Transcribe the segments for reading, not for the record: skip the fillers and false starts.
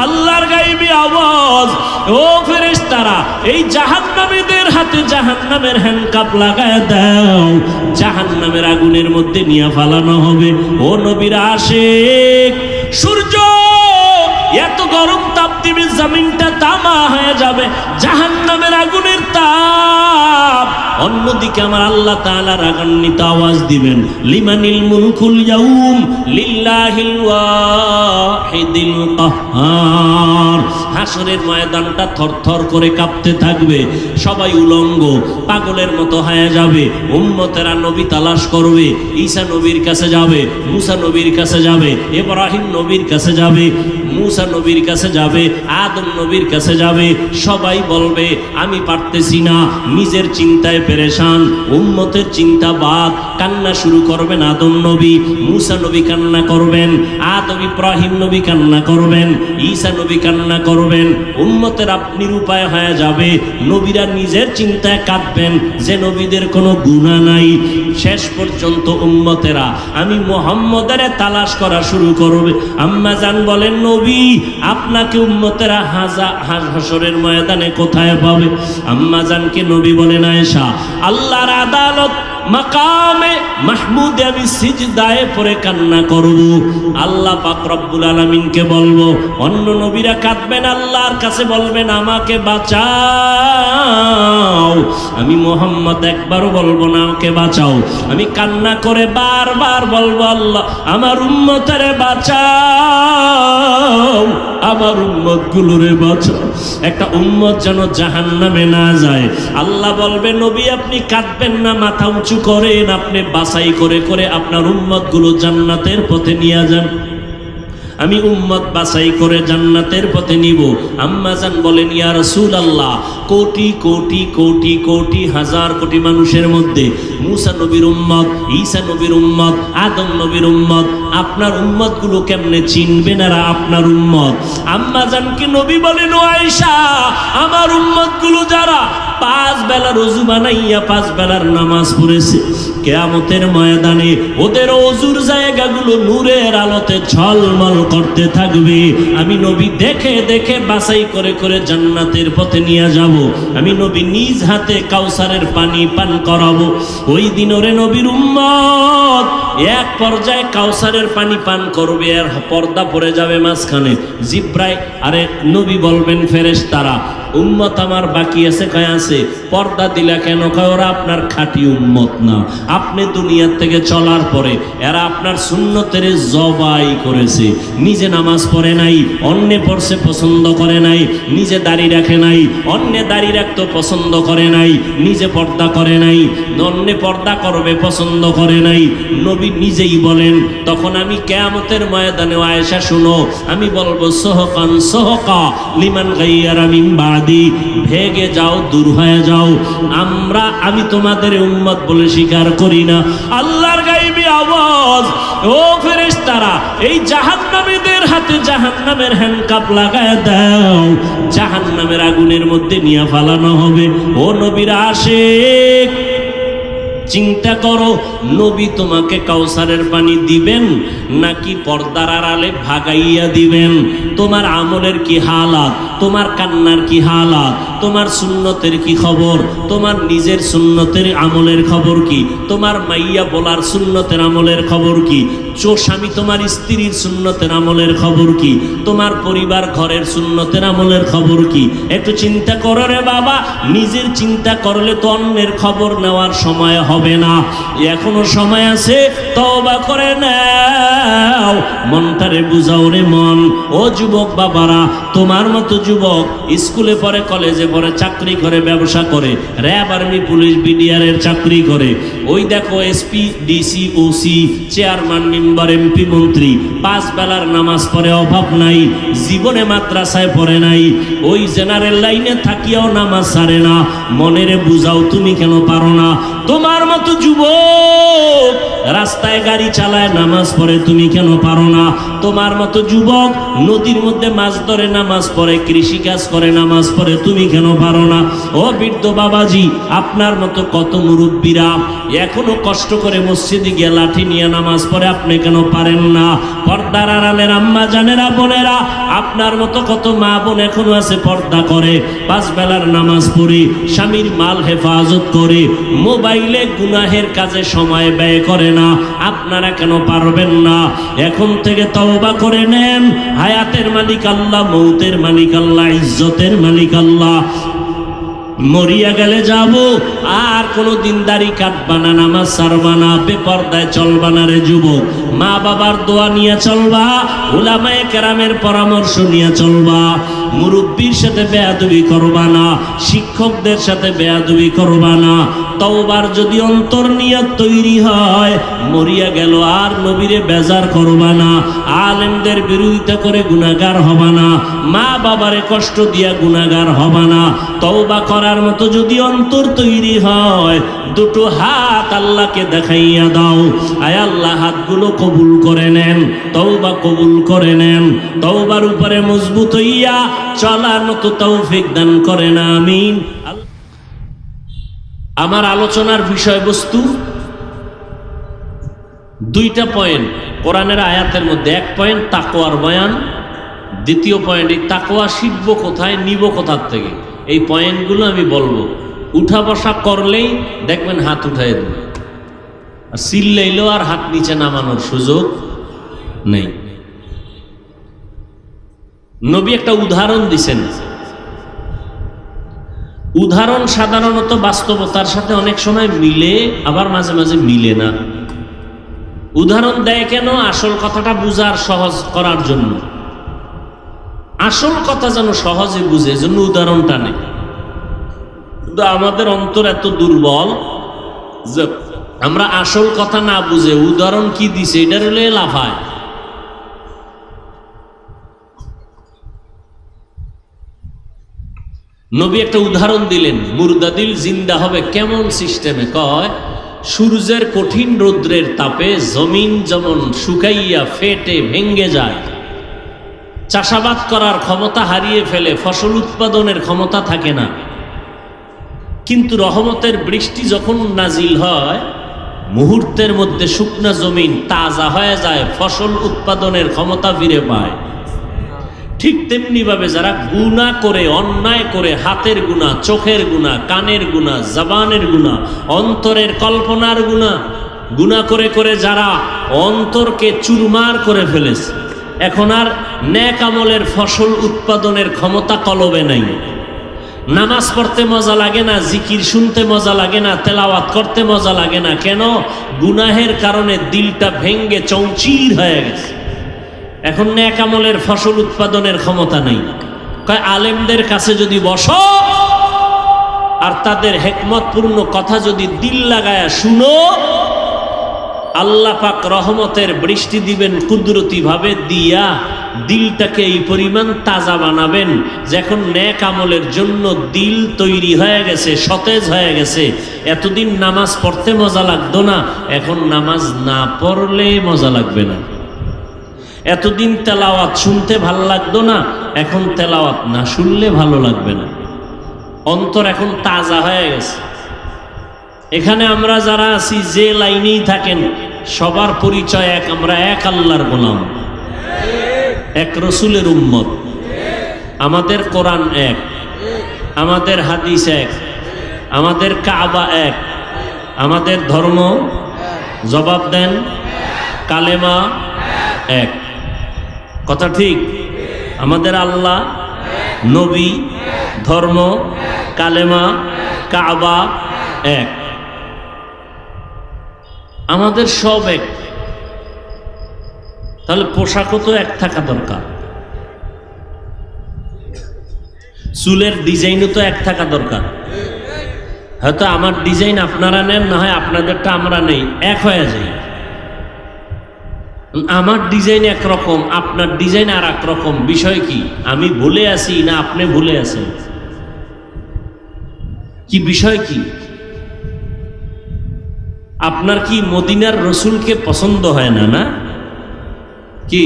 আল্লাহর গায়বী আওয়াজ, ও ফেরেশতারা এই জাহান্নামীদের হাতে জাহান্নামের হ্যান্ডকাপ লাগায় দাও, জাহান্নামের আগুনের মধ্যে নিয়ে ফালানো হবে। ও নবীর আশিক, সূর্য এত গরম তাপ দিবে জমিনটা তামা হয়ে যাবে, জাহান্নামের আগুনের তাপ। অন্যদিকে আমার আল্লাহ তাআলা রাগান্বিত আওয়াজ দিবেন, লিমানিল মুলকুল ইয়াউম লিল্লাহিল ওয়াহিদিল কাহ্হার। হাসরের ময়দানটা থরথর করে কাঁপতে থাকবে, সবাই উলঙ্গ পাগলের মতো হয়ে যাবে। উম্মতেরা নবী তালাশ করবে, ঈসা নবীর কাছে যাবে, মুসা নবীর কাছে যাবে, ইব্রাহিম নবীর কাছে যাবে, মুসা নবীর কাছে যাবে, আদম নবীর কাছে যাবে। সবাই বলবে আমি পারতেছি না, নিজের চিন্তায় পেরেশান, উম্মতের চিন্তা বাদ। কান্না শুরু করবেন আদম নবী, মুসা নবী কান্না করবেন, আদম ইব্রাহিম নবী কান্না করবেন, ঈসা নবী কান্না করবেন। উম্মতের আপনি উপায় হয়ে যাবে, নবীরা নিজের চিন্তায় কাঁদবেন যে নবীদের কোনো গুনাহ নাই। শেষ পর্যন্ত উম্মতেরা আমি মুহাম্মদের তালাশ করা শুরু করবে। আম্মা জান বলেন, নবী আপনাকে উম্মতেরা হাসরের ময়দানে কোথায় পাবে? আম্মা জানকে নবী বলেন, আয়েশা আল্লাহর আদালত মাকামে মাহমুদে আমি সিজদায়ে পড়ে কান্না করব, আল্লাহ পাক রব্বুল আলামিনকে বলবো। অন্য নবীরা কাঁদবেন, আল্লাহর কাছে বলবেন আমাকে বাঁচাও। আমি মুহাম্মদ একবারও বলবো না আমাকে বাঁচাও, আমি কান্না করে বারবার বলবো আল্লাহ আমার উম্মতেরে বাঁচাও, আমার উম্মত গুলোরে বাঁচাও। একটা উম্মত যেন জাহান্নামে না যায়। আল্লাহ বলবে, নবী আপনি কাঁদবেন না, মাথা উঁচু করেন, আপনি বাছাই করে করে আপনার উম্মত গুলো জান্নাতের পথে নিয়ে যান। আমি উম্মত বাছাই করে জান্নাতের পথে নিব। আম্মা জান বলেন, ইয়া রাসূলুল্লাহ কোটি কোটি কোটি কোটি হাজার কোটি মানুষের মধ্যে মুসা নবীর উম্মত, ঈসা নবীর উম্মত, আদম নবীর উম্মত, আপনার উম্মত গুলো কেমনে চিনবেন এরা আপনার উম্মত? আম্মা জানকে নবী বলেন, ও আয়েশা আমার উম্মত গুলো যারা 5 বেলা রোজু বানাইয়া 5 বেলার নামাজ পড়েছে, কিয়ামতের ময়দানে ওদের ওযুর জায়গাগুলো নূরের আলোতে ঝলমল করতে থাকবে। আমি নবী দেখে দেখে বাছাই করে করে জান্নাতের পথে নিয়ে যাব। আমি নবী নিজ হাতে কাউসারের পানি পান করাবো। ওই দিন ওরে নবীর উম্মত এক পর্যায়ে কাউসারের পানি পান করবে, আর পর্দা পড়ে যাবে মাঝখানে। জিব্রাইল আরে নবী বলবেন, ফেরেশতারা উম্মত আমার বাকি আছে, কয় আছে। পর্দা দিলা কেন? কয় ওরা আপনার খাঁটি উম্মত না, আপনি দুনিয়ার থেকে চলার পরে এরা আপনার সুন্নতের জবাই করেছে। নিজে নামাজ পড়ে নাই, অন্যে পড়ছে পছন্দ করে নাই, নিজে দাড়ি রাখে নাই, অন্যে দাড়ি রাখতে পছন্দ করে নাই, নিজে পর্দা করে নাই, অন্যে পর্দা করবে পছন্দ করে নাই। নবী নিজেই বলেন, তখন আমি কিয়ামতের ময়দানে আয়েশা শুনো আমি বলবো, সোহকান সোহকা লিমান গাইয়ারা মিন বাদি, ভেগে যাও, দূর হয়ে যাও, আমি তোমাদের উম্মত বলে স্বীকার করি না। আল্লাহর গায়বী আওয়াজ, ও ফেরেশতারা এই জাহান্নামীদের হাতে জাহান্নামের হ্যান্ডকাপ লাগায় দাও, জাহান্নামের আগুনের মধ্যে নিয়ে ফালানো হবে। ও নবীর আশিক চিন্তা করো, নবী তোমাকে কাউসারের পানি দিবেন নাকি পর্দার আড়ালে ভাগাইয়া দিবেন? তোমার আমলের কি হালাত, তোমার কান্নার কি হালাত, তোমার সুন্নতের কি খবর, তোমার নিজের সুন্নতের আমলের খবর কি, তোমার মাইয়া বলার সুন্নতের আমলের খবর কি, স্বামী তোমার স্ত্রীর সুন্নতের আমলের খবর কি, তোমার পরিবার ঘরের সুন্নতের আমলের খবর কি? একটু চিন্তা করো রে বাবা। নিজের চিন্তা করলে তো অন্যের খবর নেওয়ার সময় হবে না, এখনো সময় আছে, তওবা করে নাও, মনটারে বুঝাও রে মন। ও যুবক বাবারা, তোমার মতো যুবক স্কুলে পড়ে, কলেজে পড়ে, চাকরি করে, ব্যবসা করে, র্যাব আর্মি পুলিশ বিডিআরের চাকরি করে, ওই দেখো SP DC OC chairman member MP মন্ত্রী 5 বেলার নামাজ পড়ে, অভাব নাই, জীবনে মাদ্রাসায় পড়ে নাই, ওই জেনারেল লাইনে থাকিয়াও নামাজ ছাড়ে না। মনেরে বুঝাও তুমি কেন পারো না? তোমার মতো যুবক রাস্তায় গাড়ি চালায় নামাজ পড়ে, তুমি কেন পারো না? তোমার মতো যুবক নদীর মধ্যে মাছ ধরে নামাজ পড়ে, কৃষি কাজ করে নামাজ পড়ে, তুমি কেন পারো না? ও বৃদ্ধ বাবাজি, আপনার মতো কত মুরব্বীরা এখনো কষ্ট করে মসজিদে গিয়ে লাঠি নিয়ে নামাজ পড়ে, আপনি কেন পারেন না? পর্দার আড়ালের আম্মা জানেরা, বোনেরা, আপনার মতো কত মা বোন এখনো আছে পর্দা করে, 5 বেলার নামাজ পড়ে, স্বামীর মাল হেফাজত করে, মোবাইলে গুনাহের কাজে সময় ব্যয় করে না, আপনারা কেন পারবেন না? এখন থেকে তওবা করে নেন। হায়াতের মালিক আল্লাহ, মৌতের মালিক আল্লাহ, ইজ্জতের মালিক আল্লাহ। মরিয়া গেলে যাব, আর কোনো দিনদারি কাটবা না, নামাজ ছাড়বা না, বেপরদায় চলবা না রে যুবক। মা বাবার দোয়া নিয়ে চলবা, উলামায়ে কেরামের পরামর্শ নিয়ে চলবা, মুরব্বীর সাথে বেয়াদবি করবা না, শিক্ষকদের সাথে বেয়াদবি করবা না। তওবার যদি অন্তর নিয়ত তৈরি হয়, মরিয়া গেল আর নবীরে বেজার করবা না, আলেমদের বিরোধিতা করে গুনাহগার হবা না, মা বাবারে কষ্ট দিয়া গুনাহগার হবা না। তওবা করার মতো যদি অন্তর তৈরি হয়, দুটো হাত আল্লাহকে দেখাইয়া দাও, আয় আল্লাহ হাতগুলো কবুল করে নেন, তওবা কবুল করে নেন, তওবার উপরে মজবুত হইয়া চলার মতো তৌফিক দান করেন, আমিন। আমার আলোচনার বিষয়বস্তু 2টা পয়েন্ট কোরআনের আয়াতের মধ্যে। 1 পয়েন্ট তাকওয়ার বয়ান, 2য় পয়েন্ট এই তাকওয়া শিখবো কোথায়, নিব কোথার থেকে। এই পয়েন্টগুলো আমি বলবো, উঠা বসা করলেই দেখবেন হাত উঠাই দেবে, আর চিল্লাইলেও আর হাত নিচে নামানোর সুযোগ নেই। নবী একটা উদাহরণ দিছেন, উদাহরণ সাধারণত বাস্তবতার সাথে অনেক সময় মিলে, আবার মাঝে মাঝে মিলে না। উদাহরণ দেয় কেন? আসল কথাটা বুঝার সহজ করার জন্য, আসল কথা যেন সহজে বুঝে, জন্য উদাহরণটা নেই। কিন্তু আমাদের অন্তর এত দুর্বল যে আমরা আসল কথা না বুঝে উদাহরণ কি দিছে এটার হলে লাফায়। নবী একটা উদাহরণ দিলেন, মুর্দা দিল জিন্দা হবে কেমন সিস্টেমে? কয়, সূর্যের কঠিন রৌদ্রের তাপে জমিন যেমন শুকাইয়া ফেটে ভেঙ্গে যায়, চাষাবাদ করার ক্ষমতা হারিয়ে ফেলে, ফসল উৎপাদনের ক্ষমতা থাকে না, কিন্তু রহমতের বৃষ্টি যখন নাজিল হয়, মুহূর্তের মধ্যে শুকনা জমিন তাজা হয়ে যায়, ফসল উৎপাদনের ক্ষমতা ফিরে পায়। ঠিক তেমনি ভাবে যারা গুনাহ করে, অন্যায় করে, হাতের গুনাহ, চোখের গুনাহ, কানের গুনাহ, জবানের গুনাহ, অন্তরের কল্পনার গুনাহ, গুনাহ করে করে যারা অন্তরকে চুরমার করে ফেলেছে, এখন আর নেক আমলের ফসল উৎপাদনের ক্ষমতা কলবে নাই। নামাজ পড়তে মজা লাগে না, জিকির শুনতে মজা লাগে না, তেলাওয়াত করতে মজা লাগে না। কেন? গুনাহের কারণে দিলটা ভেঙ্গে চৌচির হয়ে গেছে। এখন নেক আমলের ফসল উৎপাদনের ক্ষমতা নেই। কয়, আলেমদের কাছে যদি বসো আর তাদের হিকমতপূর্ণ কথা যদি দিল লাগায়া শুনো, আল্লাহ পাক রহমতের বৃষ্টি দিবেন কুদরতি ভাবে, দিয়া দিলটাকে এই পরিমাণ তাজা বানাবেন, যখন নেক আমলের জন্য দিল তৈরি হয়ে গেছে, সতেজ হয়ে গেছে। এতদিন নামাজ পড়তে মজা লাগতো না, এখন নামাজ না পড়লে মজা লাগবে না। এতদিন তেলাওয়াত শুনতে ভালো লাগতো না, এখন তেলাওয়াত না শুনলে ভালো লাগবে না। অন্তর এখন তাজা হয়ে গেছে। এখানে আমরা যারা আছি, যে লাইনেই থাকেন, সবার পরিচয় এক, আমরা এক আল্লাহর গোলাম, এক রসুলের উম্মত। আমাদের কোরআন এক, আমাদের হাদিস এক, আমাদের কাবা এক, আমাদের ধর্ম, জবাব দেন, কালেমা এক। কথা ঠিক? আমাদের আল্লাহ, নবী, ধর্ম, কালেমা, কাবা এক, আমাদের সব এক। তাহলে পোশাকও তো এক থাকা দরকার, চুলের ডিজাইনও তো এক থাকা দরকার। হয়তো আমার ডিজাইন আপনারা নেন, না হয় আপনাদেরটা আমরা নেই, এক হয়ে যাই। আমার ডিজাইন একরকম, আপনার ডিজাইন আর এক রকম। বিষয় কি? আমি ভুলে আছি না আপনি ভুলে আছেন? কি বিষয় কি? আপনার কি মদিনার রসুলকে পছন্দ হয় না? না কি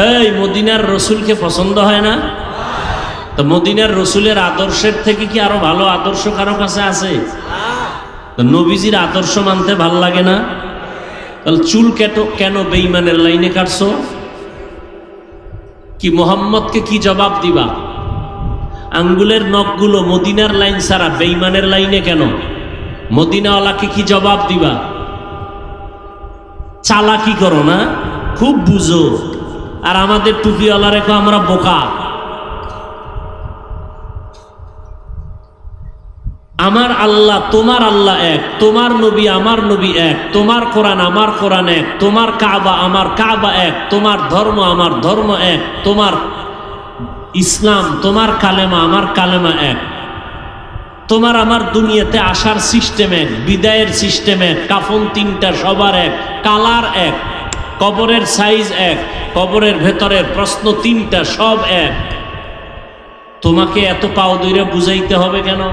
এই মদিনার রসুলকে পছন্দ হয় না? তো মদিনার রসুলের আদর্শের থেকে কি আরো ভালো আদর্শ কারো কাছে আছে? তো নবীজির আদর্শ মানতে ভাল লাগে না? তাহলে চুল কেন বেঈমানের লাইনে কাটছো? কি মোহাম্মদকে কি জবাব দিবা? আঙ্গুলের নখগুলো মদিনার লাইন ছাড়া বেঈমানের লাইনে কেন? মদিনাওয়ালাকে কি জবাব দিবা? চালাকি করো না, খুব বুঝো। আর আমাদের টুপিওয়ালা রেখো আমরা বোকা। আমার আল্লাহ তোমার আল্লাহ এক, তোমার নবী আমার নবী এক, তোমার কোরআন আমার কোরআন এক, তোমার কাবা আমার কাবা এক, তোমার ধর্ম আমার ধর্ম এক, তোমার ইসলাম তোমার কালেমা আমার কালেমা এক, তোমার আমার দুনিয়াতে আসার সিস্টেম এক, বিদায়ের সিস্টেম এক, কাফন তিনটা সবার এক, কালার এক, কবরের সাইজ এক, কবরের ভেতরের প্রশ্ন তিনটা সব এক। তোমাকে এত পাও দইরা বুঝাইতে হবে কেন?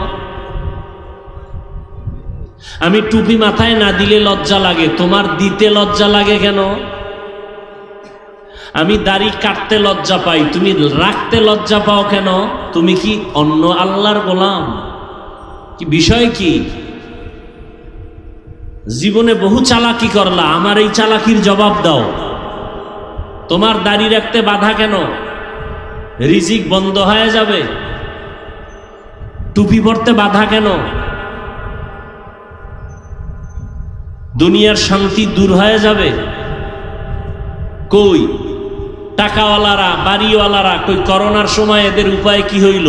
আমি টুপি মাথায় না দিলে লজ্জা লাগে, তোমার দিতে লজ্জা লাগে কেন? আমি দাড়ি কাটতে লজ্জা পাই, তুমি রাখতে লজ্জা পাও কেন? তুমি কি অন্য আল্লাহর গোলাম? কি বিষয় কি? জীবনে বহু চালাকি করলা, আমার এই চালাকির জবাব দাও। তোমার দাড়ি রাখতে বাধা কেন? রিজিক বন্ধ হয়ে যাবে। টুপি পরতে বাধা কেন? দুনিয়ার শান্তি দূর হয়ে যাবে। কই টাকাওয়ালারা বাড়িওয়ালারা কই করোনার সময় এদের উপায় কি হইল?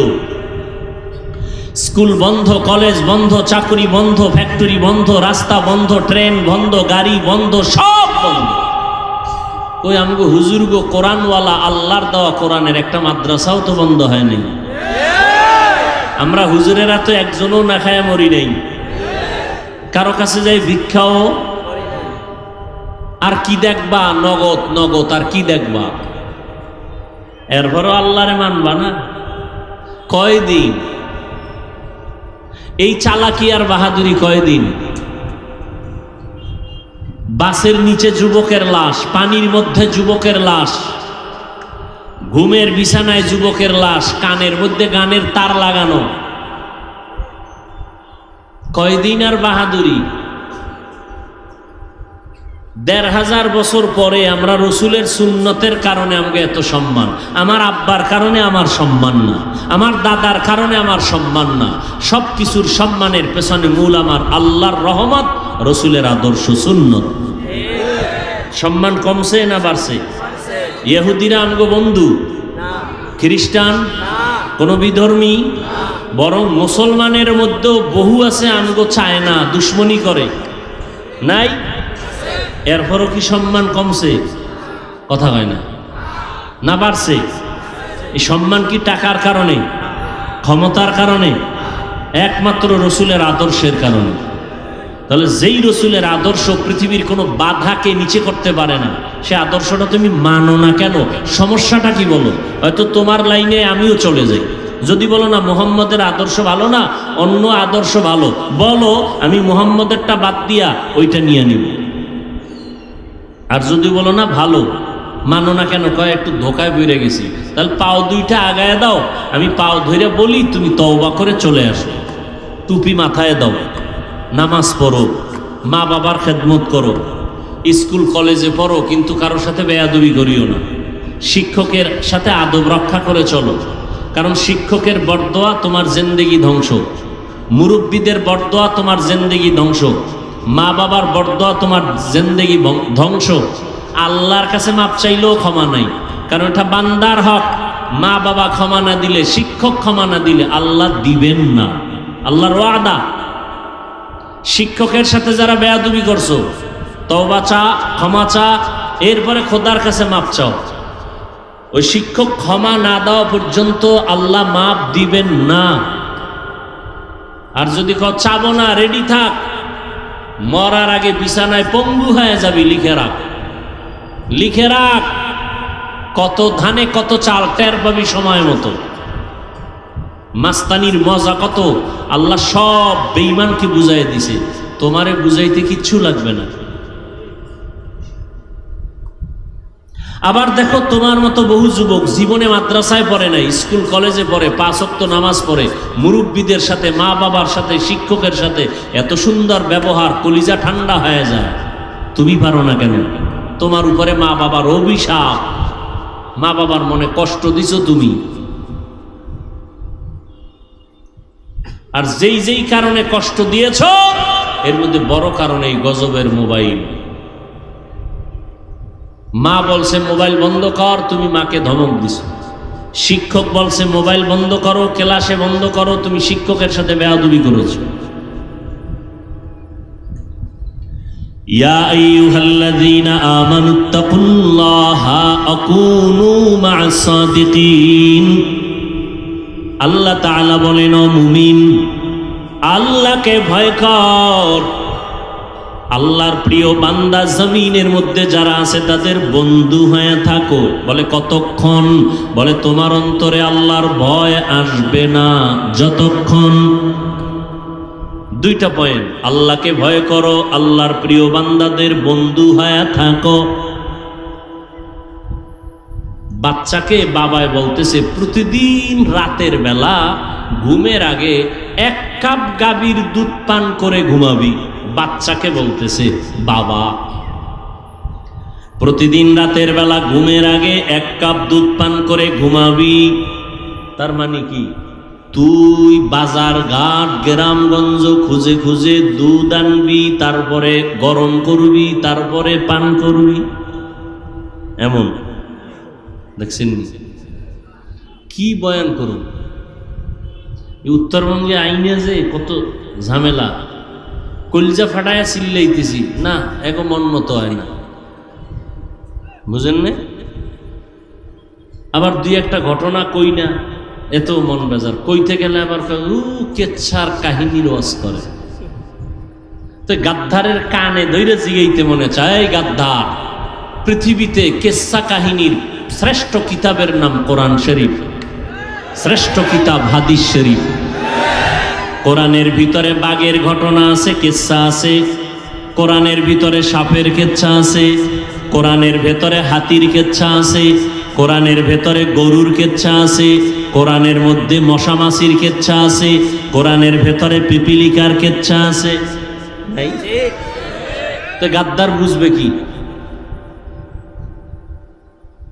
স্কুল বন্ধ, কলেজ বন্ধ, চাকরি বন্ধ, ফ্যাক্টরি বন্ধ, রাস্তা বন্ধ, ট্রেন বন্ধ, গাড়ি বন্ধ, সব বন্ধ। কই আমগো হুজুর গো কোরআনওয়ালা আল্লাহর দেওয়া কোরআনের একটা মাদ্রাসাও তো বন্ধ হয় নাই। আমরা হুজুরেরা তো একজনও না খায়া মরি নাই, কারো কাছে যাই ভিক্ষাও। আর কি দেখবা? নগদ নগদ। আর কি দেখবা? এরপরও আল্লাহরে মানবা না? কয়দিন এই চালাকি আর বাহাদুরি? কয়দিন? বাসের নিচে যুবকের লাশ, পানির মধ্যে যুবকের লাশ, ঘুমের বিছানায় যুবকের লাশ, কানের মধ্যে গানের তার লাগানো। কয়দিন আর বাহাদুরি? ১৫০০ বছর পরে আমরা রসুলের সুন্নতের কারণে আমাকে এত সম্মান। আমার আব্বার কারণে আমার সম্মান না, আমার দাদার কারণে আমার সম্মান না। সব কিছুর সম্মানের পেছনে মূল আমার আল্লাহর রহমত, রসুলের আদর্শ সুন্নত। সম্মান কমছে না বাড়ছে? ইহুদিরা আমগো বন্ধু, খ্রিস্টান কোন বিধর্মী, বরং মুসলমানের মধ্যেও বহু আছে আমগো চায় না, দুশ্মনী করে। নাই? এরপরও কি সম্মান কমছে? কথা হয় না, না বাড়ছে? এই সম্মান কি টাকার কারণে, ক্ষমতার কারণে? একমাত্র রসুলের আদর্শের কারণে। তাহলে যেই রসুলের আদর্শ পৃথিবীর কোনো বাধাকে নিচে করতে পারে না, সে আদর্শটা তুমি মানো না কেন? সমস্যাটা কি বলো? হয়তো তোমার লাইনে আমিও চলে যাই। যদি বলো না মুহাম্মদের আদর্শ ভালো না, অন্য আদর্শ ভালো, বলো আমি মুহাম্মদেরটা বাদ দিয়া ওইটা নিয়ে নিব। আর যদি বলো না ভালো, মানো না কেন? কয় একটু ধোকায় বেড়ে গেছি। তাহলে পাও দুইটা আগায় দাও, আমি পাও ধরে বলি, তুমি তওবা করে চলে আসো। টুপি মাথায় দাও, নামাজ পড়ো, মা বাবার খেদমত করো, স্কুল কলেজে পড়ো, কিন্তু কারোর সাথে বেয়াদবি করিও না। শিক্ষকের সাথে আদব রক্ষা করে চলো, কারণ শিক্ষকের বরদোয়া তোমার জিন্দেগি ধ্বংস, মুরব্বীদের বরদোয়া তোমার জিন্দেগি ধ্বংস, মা বাবার বরদোয়া তোমার জিন্দেগি ধ্বংস। আল্লাহর কাছে মাপ চাইলেও ক্ষমা নাই, কারণ এটা বান্দার হক। মা বাবা ক্ষমা না দিলে, শিক্ষক ক্ষমা না দিলে আল্লাহ দিবেন না, আল্লাহর ওয়াদা। শিক্ষকের সাথে যারা বেয়াদবি করছো, তওবা চা, ক্ষমা চা, এরপরে খোদার কাছে মাপ চাও। ওই শিক্ষক ক্ষমা না দেওয়া পর্যন্ত আল্লাহ মাপ দিবেন না। আর যদি চাবো না, রেডি থাক, মরার আগে বিছানায় পঙ্গু হয়ে যাবি, লিখে রাখ, লিখে রাখ। কত ধানে কত চাল টের পাবি সময় মতো। মাস্তানির মজা কত আল্লাহ সব বেঈমানকে বুঝাই দিছে। তোমারে বুঝাইতে কিচ্ছু লাগবে না। আবার দেখো, তোমার মতো বহু যুবক জীবনে মাদ্রাসায় পড়ে নাই, স্কুল কলেজে পড়ে, 5 ওয়াক্ত নামাজ পড়ে, মুরব্বীদের সাথে, মা বাবার সাথে, শিক্ষকের সাথে এত সুন্দর ব্যবহার, কলিজা ঠান্ডা হয়ে যায়। তুমি পারো না কেন? তোমার উপরে মা বাবার অভিশাপ, মা বাবার মনে কষ্ট দিছো তুমি। আর যেই যেই কারণে কষ্ট দিয়েছ, এর মধ্যে বড় কারণ এই গজবের মোবাইল। মা বলছে মোবাইল বন্ধ কর, তুমি মাকে ধমক দিছো। শিক্ষক বলছে মোবাইল বন্ধ করো, ক্লাসে বন্ধ করো, তুমি শিক্ষকের সাথে বেয়াদবি করেছো। ইয়া আইয়ুহাল্লাযীনা আমানুত্তাকুল্লাহা আকুনু মা'আস সাদিকিন। আল্লাহ তাআলা বলেন, ও মুমিন, আল্লাহকে ভয় কর। আল্লাহর প্রিয় বান্দা জমিনের মধ্যে যারা আছে তাদের বন্ধু হয়ে থাকো। বলে কতক্ষণ? বলে তোমার অন্তরে আল্লাহর ভয় আসবে না যতক্ষণ। দুইটা পয়েন্ট, আল্লাহকে ভয় করো, আল্লাহর প্রিয় বান্দাদের বন্ধু হয়ে থাকো। বাচ্চাকে বাবায় বলতেছে প্রতিদিন রাতের বেলা ঘুমের আগে 1 কাপ গাভীর দুধ পান করে ঘুমাবি। বাচ্চাকে বলতেছে বাবা, প্রতিদিন রাতের বেলা ঘুমের আগে 1 কাপ দুধ পান করে ঘুমাবি। তার মানে কি? তুই বাজার ঘাট গ্রামগঞ্জ খুঁজে খুঁজে দুধ আনবি, তারপরে গরম করবি, তারপরে পান করবি। এমন দেখছেন কি বয়ান করুন? উত্তরবঙ্গে আইনে যে কত ঝামেলা, কলজা ফাটায়া চিল্লাইতেছি না, এখন মন মতো হয় না, বুঝেন না? আবার 2-1টা ঘটনা কই না, এত মন বেজার। কইতে গেলে আবার কেচ্ছার কাহিনীর ওয়াজ করে। তো গাদ্দারের কানে ধৈর্য জিগাইতে মনে চায়, গাদ্দার, পৃথিবীতে কেচ্ছা কাহিনীর শ্রেষ্ঠ কিতাবের নাম কোরআন শরীফ, শ্রেষ্ঠ কিতাব হাদিস শরীফ। কোরআনের ভিতরে বাঘের ঘটনা আছে, কেচ্ছা আছে। কোরআনের ভিতরে সাপের কেচ্ছা আছে। কোরআনের ভেতরে হাতির কেচ্ছা আছে। কোরআনের ভেতরে গরুর কেচ্ছা আছে। কোরআনের মধ্যে মশা মাছির কেচ্ছা আছে। কোরআনের ভেতরে পিপিলিকার কেচ্ছা আছে। তো গাদ্দার বুঝবে কি?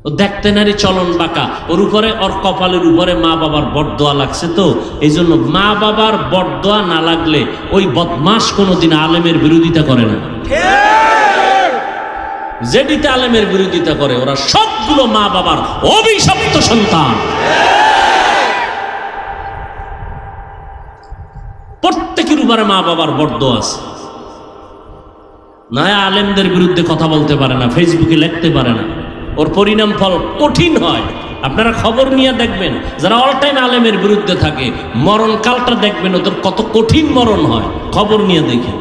ও দেখতে নারী চলন বাঁকা, ওর উপরে, ওর কপালের উপরে মা বাবার বটদোয়া লাগছে। তো এই জন্য মা বাবার বটদোয়া না লাগলে ওই বদমাস কোনোদিন আলেমের বিরোধিতা করে না। যেদিতে আলেমের বিরোধিতা করে ওরা সবগুলো মা বাবার অভিশপ্ত সন্তান। প্রত্যেকের উপরে মা বাবার বটদোয়া আছে। না আলেমদের বিরুদ্ধে কথা বলতে পারে না, ফেসবুকে লিখতে পারে না, ওর পরিণাম ফল কঠিন হয়। আপনারা খবর নিয়ে দেখবেন, যারা অল টাইম আলেমের বিরুদ্ধে থাকে, মরণকালটা দেখবেন ওদের কত কঠিন মরণ হয়। খবর নিয়ে দেখেন।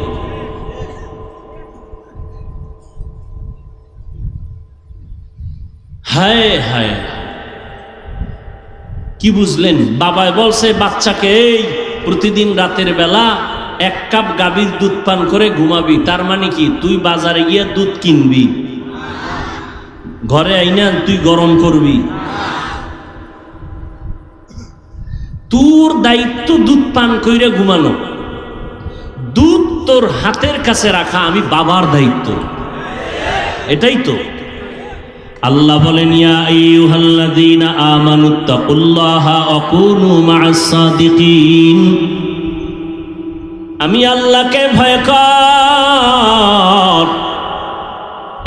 হায় হায়, কি বুঝলেন? বাবায় বলছে বাচ্চাকে, এই প্রতিদিন রাতের বেলা 1 কাপ গাভীর দুধ পান করে ঘুমাবি। তার মানে কি? তুই বাজারে গিয়ে দুধ কিনবি, ঘরে আইনা তুই গরম করবি। তোর দায়িত্ব দুধ পান কইরে ঘুমানো, দুধ তোর হাতের কাছে রাখা আমি বাবার দায়িত্ব। এটাই তো আল্লাহ বলেন, ইয়া আইয়ুহাল্লাযীনা আমানুত্তাকুল্লাহা ওয়া কুনু মা'আস সাদিকিন। আমি আল্লাহকে ভয় কর।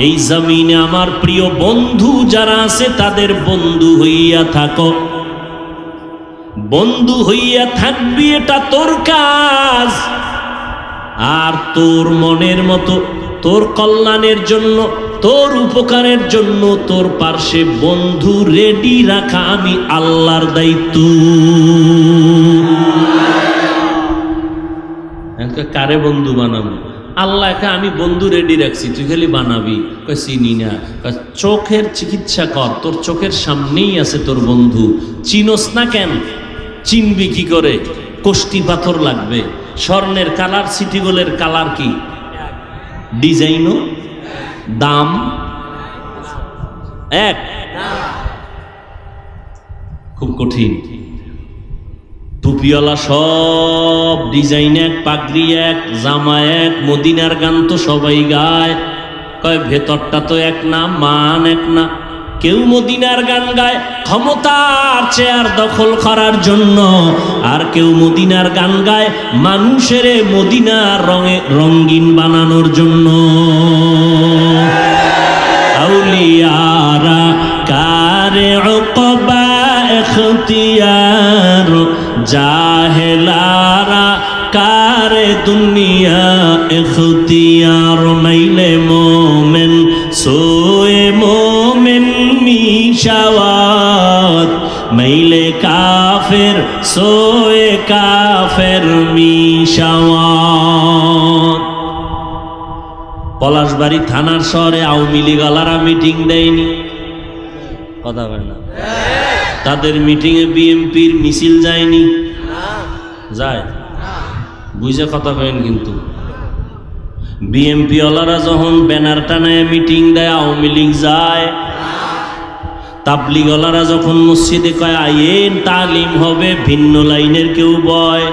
এই জমিনে আমার প্রিয় বন্ধু যারা আছে তাদের বন্ধু হইয়া থাকো। বন্ধু হইয়া থাকবি, এটা তোর কাজ। আর তোর মনের মতো, তোর কল্যাণের জন্য, তোর উপকারের জন্য তোর পার্শ্বে বন্ধু রেডি রাখা আমি আল্লাহর দায়িত্ব। কারে বন্ধু বানাবো? আল্লাহকে আমি বন্ধু রেডি রাখছি, তুই খালি বানাবি। চিনি না। চোখের চিকিৎসা কর, তোর চোখের সামনেই আছে তোর বন্ধু। চিনোস না কেন? চিনবি কি করে? কোষ্টি পাথর লাগবে। স্বর্ণের কালার সিটি গোল্ডের কালার কি, ডিজাইনও দাম এক, খুব কঠিন। টুপিওয়ালা সব ডিজাইন এক, পাগড়ি এক, জামা এক, মদিনার গান তো সবাই গায়, কয় ভেতরটা তো এক না, মান এক না। কেউ মদিনার গান গায় ক্ষমতার চেয়ার দখল করার জন্য, আর কেউ মদিনার গান গায় মানুষের মদিনার রঙে রঙিন বানানোর জন্য। আউলিয়ারা কারে উকবা ইখতিয়ার, জাহেলারা কারে দুনিয়া ইখতিয়ার। মাইলে মোমেন সোয়ে মোমেন মিশাওয়াত, মাইলে কাফের সোয়ে কাফের মিশাওয়াত। পলাশবাড়ি থানার শহরে আওয়ামী লীগ ওয়ালারা মিটিং দেয়নি, কথা বলে না? তাদের মিটিং এ বিএনপির মিছিল যায়নি, যায়? বুঝে কথা কয়েন কিন্তু। বিএনপি ওয়ালারা যখন ব্যানার টানায় মিটিং দেয় আওয়ামী লীগ যায়। তাবলিগ ওয়ালারা যখন মসজিদে কয় আইন তালিম হবে, ভিন্ন লাইনের কেউ বয়।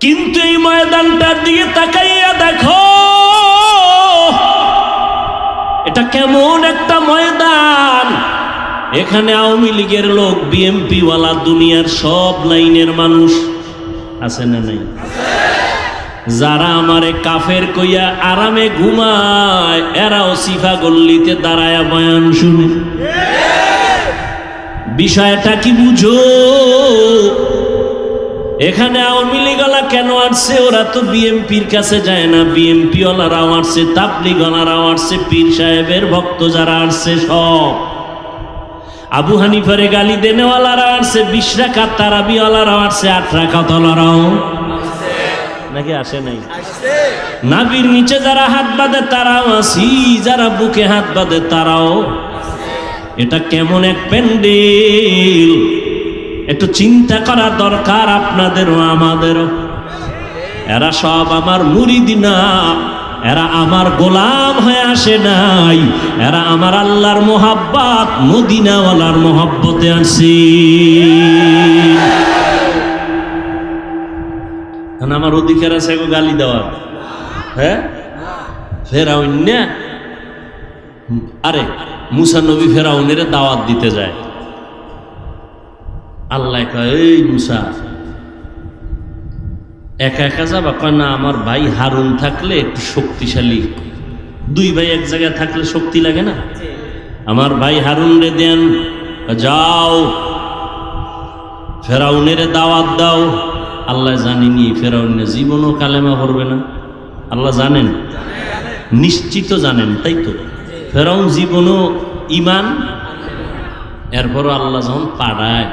কিন্তু এই ময়দানটার দিকে তাকাইয়া দেখো, এটা কেমন একটা ময়দান। এখানে আওয়ামী লীগের লোক, বিএনপি ওয়ালা, দুনিয়ার সব লাইনের মানুষ আছে না নাই? যারা আমারে কাফের কইয়া আরামে ঘুমায়, এরাও সিফা গল্লিতে দাঁড়ায়া বয়ান শুনে। বিষয়টা কি বুঝো? এখানে আওয়ামী লীগওয়ালা কেন আসছে? ওরা তো বিএনপির কাছে যায় না। বিএনপি ওয়ালারাও আসছে, তাবলিগ ওয়ালারাও আসছে, পীর সাহেবের ভক্ত যারা আসছে সব। আবু হানিফারে গালি দেনেওয়ালারা আসছে, 20 রাকাত তারাবি ওয়ালারাও আসছে, 8 রাকাত ওয়ালারাও নাকি আসে নাই? নাবির নিচে যারা হাত বাঁধে তারাও আসি, যারা বুকে হাত বাঁধে তারাও। এটা কেমন এক প্যান্ডেল, একটু চিন্তা করা দরকার আপনাদেরও আমাদেরও। এরা সব আমার মুরিদ না, এরা আমার গোলাম হয়ে আসে নাই, এরা আমার আল্লাহর মোহাব্বত, মদিনাওয়ালার মোহাব্বতে আসি। আমার অধিকার আছে গালি দেওয়ার? হ্যাঁ, ফেরাউন না? আরে মুসা নবী ফেরাউনের দাওয়াত দিতে যায়। আল্লাহ কয়, এই মুসা একা একা যাবা? কয় না, আমার ভাই হারুন থাকলে একটু শক্তিশালী। 2 ভাই এক জায়গায় থাকলে শক্তি লাগে না? আমার ভাই হারুন রে দেন, যাও ফেরাউনের দাওয়াত দাও। আল্লাহ জানেনি ফেরাউন জীবনও কালেমা পড়বে না। আল্লাহ জানেন, নিশ্চিত জানেন, তাই তো? ফেরাউন জীবনও ইমান, এরপরও আল্লাহ যখন পাড়ায়,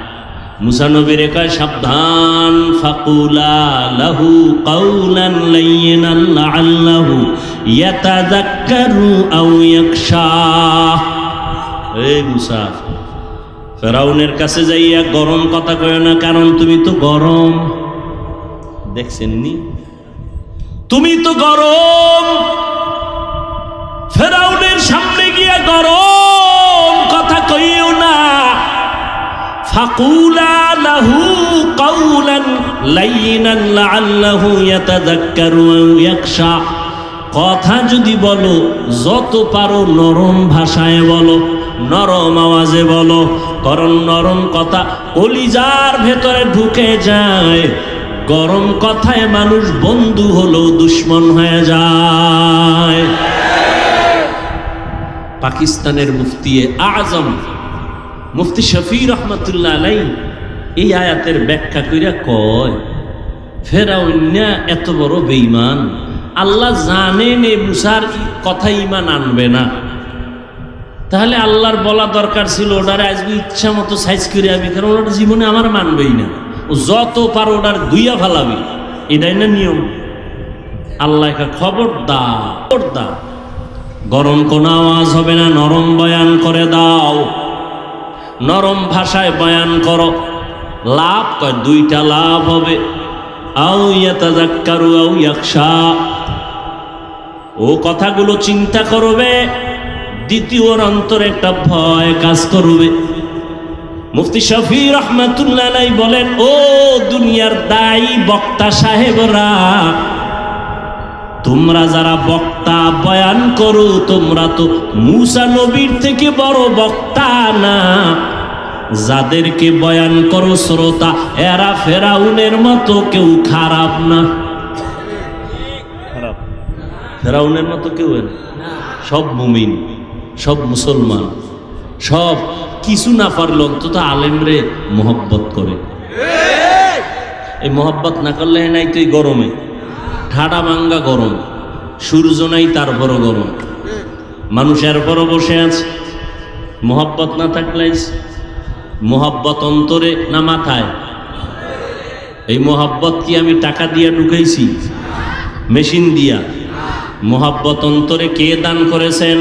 মুসা নবীরে কয় সাবধান, ফাকুলা লাহু কাউলান লাইয়িনান লাআল্লাহু ইয়াতাযাক্কারু আও ইয়াখশা। এই মুসা, ফেরাউনের কাছে যাইয়া গরম কথা কয় না, কারণ তুমি তো গরম। দেখছেননি? তুমি তো গরম। ফেরাউনের সামনে গিয়া গরম কথা কইও না। ফাকুলা লাহু কাউলান লাইয়িনান লাআল্লাহু ইয়াতাযাক্কারু আও ইয়াখশা। কথা যদি বলো, যত পারো নরম ভাষায় বলো, নরম আওয়াজে বলো, কারণ নরম কথা কলিজার ভেতরে ঢুকে যায়। গরম কথায় মানুষ বন্ধু হলেও দুশ্মন হয়ে যায়। পাকিস্তানের মুফতি আজম মুফতি শফি রহমতুল্লাহ আলাইহি এই আয়াতের ব্যাখ্যা কইরা কয়, ফেরাউন এত বড় বেঈমান, আল্লাহ জানেন এই মুসার কথা ইমান আনবে না, তাহলে আল্লাহর বলা দরকার ছিল ওটারে আজকে ইচ্ছা মতো সাইজ করে আবি, কারণ ওটা জীবনে আমার মানবেই না, ও যত পারো ওটার দুইয়া ফালাবি, এটাই না নিয়ম। আল্লাহ খবরদার, গরম কোনো আওয়াজ হবে না, নরম বয়ান করে দাও, নরম ভাষায় বয়ান করো। লাভ কয় দুইটা লাভ হবে, আও ইয়াতাযাক্কারু আও ইয়াখশা, ও কথাগুলো চিন্তা করবে, দ্বিতীয় অন্তরে একটা ভয় কাজ করবে। মুফতি শফি রহমাতুল্লাহ আলাইহি বলেন, ও দুনিয়ার দায়ী বক্তা সাহেবরা, তোমরা যারা বক্তা বয়ান করো, তোমরা তো মূসা নবীর থেকে বড় বক্তা না। যাদেরকে বয়ান করো শ্রোতা, এরা ফেরাউনের মতো কেউ খারাপ না। খারাপ ফেরাউনের মতো কেউ না, সব মুমিন, সব মুসলমান, সব কিছু না পারলে অন্তত আলেমরে মোহব্বত করে। এই মোহব্বত না করলে নাই তো এই গরমে ঠাডা ভাঙ্গা গরম, সূর্য নাই তারপরও গরম, মানুষ এরপরও বসে আছে। মোহব্বত না থাকলে, মোহব্বত অন্তরে না মাথায়? এই মোহব্বত কি আমি টাকা দিয়া ঢুকাইছি, মেশিন দিয়া? মোহব্বত অন্তরে কে দান করেছেন?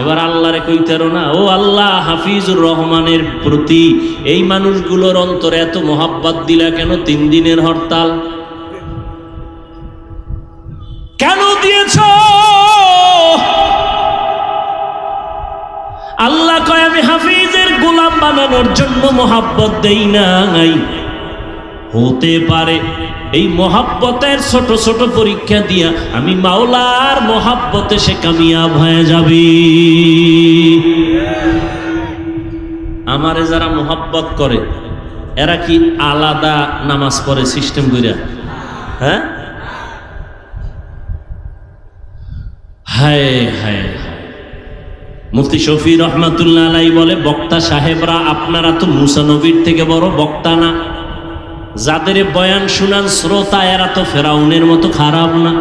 এবার আল্লাহরে কইতেরো না, ও আল্লাহ, হাফিজুর রহমানের প্রতি এই মানুষগুলোর অন্তরে এত মোহাব্বত দিলা কেন? 3 দিনের হরতাল কেন দিয়েছ? আল্লাহ কয়, আমি হাফিজের গোলাম বানানোর জন্য মোহাব্বত দেই নাই। হতে পারে এই মোহাব্বতের ছোট ছোট পরীক্ষা দিয়া আমি মাওলার মোহাব্বতে সে কামিয়াব হয়ে যাবে। আমারে যারা মোহাব্বত করে এরা কি আলাদা নামাজ পড়ে সিস্টেম কইরা? হ্যাঁ, হায় হায়। মুফতি শফি রহমাতুল্লাহ আলাইহি বলে, বক্তা সাহেবরা, আপনারা তো মূসা নবীর থেকে বড় বক্তা না। যাদের বয়ান শুনান শ্রোতা, এরা তো ফেরাউনের মতো খারাপ না।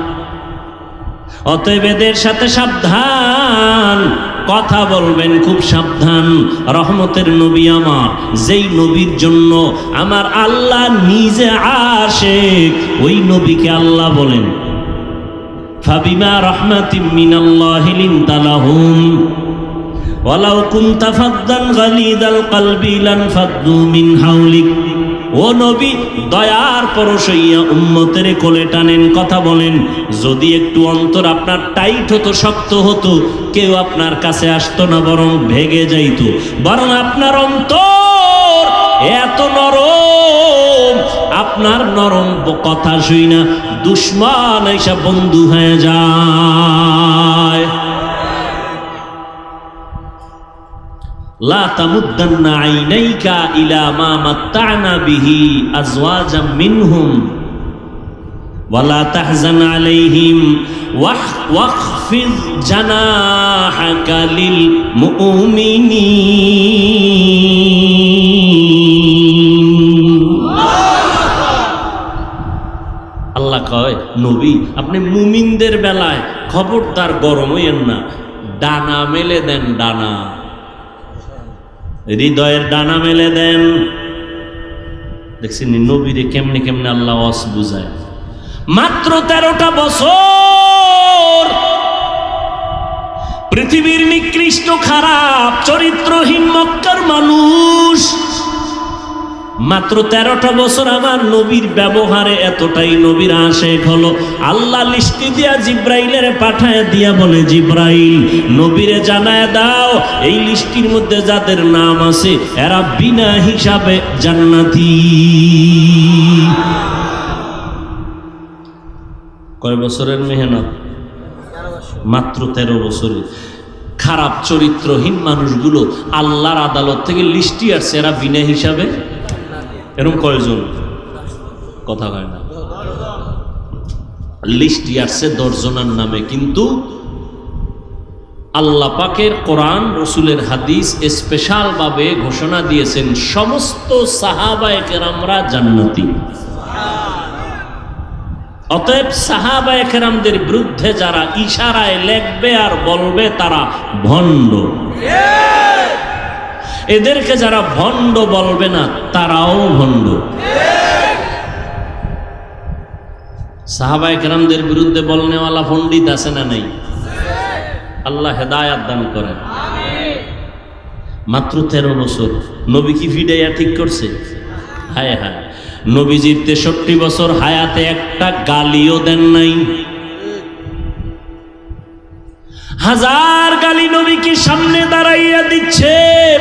অতএব এদের সাথে সাবধান, কথা বলবেন খুব সাবধান। রহমতের নবী আমার, যেই নবীর জন্য আমার আল্লাহ নিজে আশিক, ওই নবীকে আল্লাহ বলেন, ফাবিমা রাহমাতিম মিনাল্লাহি লিনতা লাহুম ওয়ালাউ কুনতা ফাদ্দান গালিদাল কলবি লানফাদ্দু মিন হাওলিক। ও নবী, দয়ার পরশ হইয়া উম্মতের কোলে টানেন, কথা বলেন। যদি একটু অন্তর আপনার টাইট হতো, শক্ত হতো, কেউ আপনার কাছে আসতো না, বরং ভেগে যাইতো। বরং আপনার অন্তর এত নরম, আপনার নরম কথা শুই না দুশ্মন এসে বন্ধু হয়ে যায়। লা তামুদ্দান্না আইনাইকা ইলা মা মাত্তা'না বিহি আজওয়াজাম মিনহুম ওয়ালা তাহজান আলাইহিম ওয়াখফিজ জানাহাকা লিল মুমিনিন। আল্লাহ কয়, নবী আপনি মুমিনদের বেলায় খবরদার গরম হইয়েন না, ডানা মেলে দেন, ডানা, হৃদয়ের ডানা মেলে দেন। দেখছেন নবীরে কেমনে কেমনে আল্লাহ ওয়াজ বুঝায়। মাত্র 13টা বছর পৃথিবীর নিকৃষ্ট খারাপ চরিত্রহীন মক্কার মানুষ, মাত্র 13টা বছর আমার নবীর ব্যবহারে এতটাই নবীর আশেক হলো। আল্লাহ লিস্টি দিয়া জিব্রাইলের পাঠায় দিয়া বলে, জিব্রাইল নবীরে জানায় দাও, এই লিস্টির মধ্যে যাদের নাম আছে এরা বিনা হিসাবে জান্নাতি। কয় বছরের মেহনত? মাত্র 13 বছরে। খারাপ চরিত্রহীন মানুষগুলো আল্লাহর আদালত থেকে লিস্টি আসছে, এরা বিনা হিসাবে। এরকম কয়জন? কথা হয় না, লিস্টি আসছে 10 জনের নামে। কিন্তু আল্লাহ পাকের কোরআন, রসুলের হাদিস স্পেশাল ভাবে ঘোষণা দিয়েছেন সমস্ত সাহাবায়ে কেরামরা জান্নাতি। অতএব সাহাবায়ে কেরামদের বিরুদ্ধে যারা ইশারায় লেখবে আর বলবে তারা ভণ্ড, এদেরকে যারা ভণ্ড বলবে না তারাও ভণ্ড। সাহাবায়ে কেরামদের বিরুদ্ধে বলনেওয়ালা পণ্ডিত আছে না নাই? আল্লাহ হেদায়াত দান করেন। মাত্র 13 বছর নবী কি ফিডাইয়া ঠিক করছে? হায় হায়, নবীজির 63 বছর হায়াতে একটা গালিও দেন নাই। হাজার গালি নবীকে সামনে দাঁড়াইয়া দিচ্ছে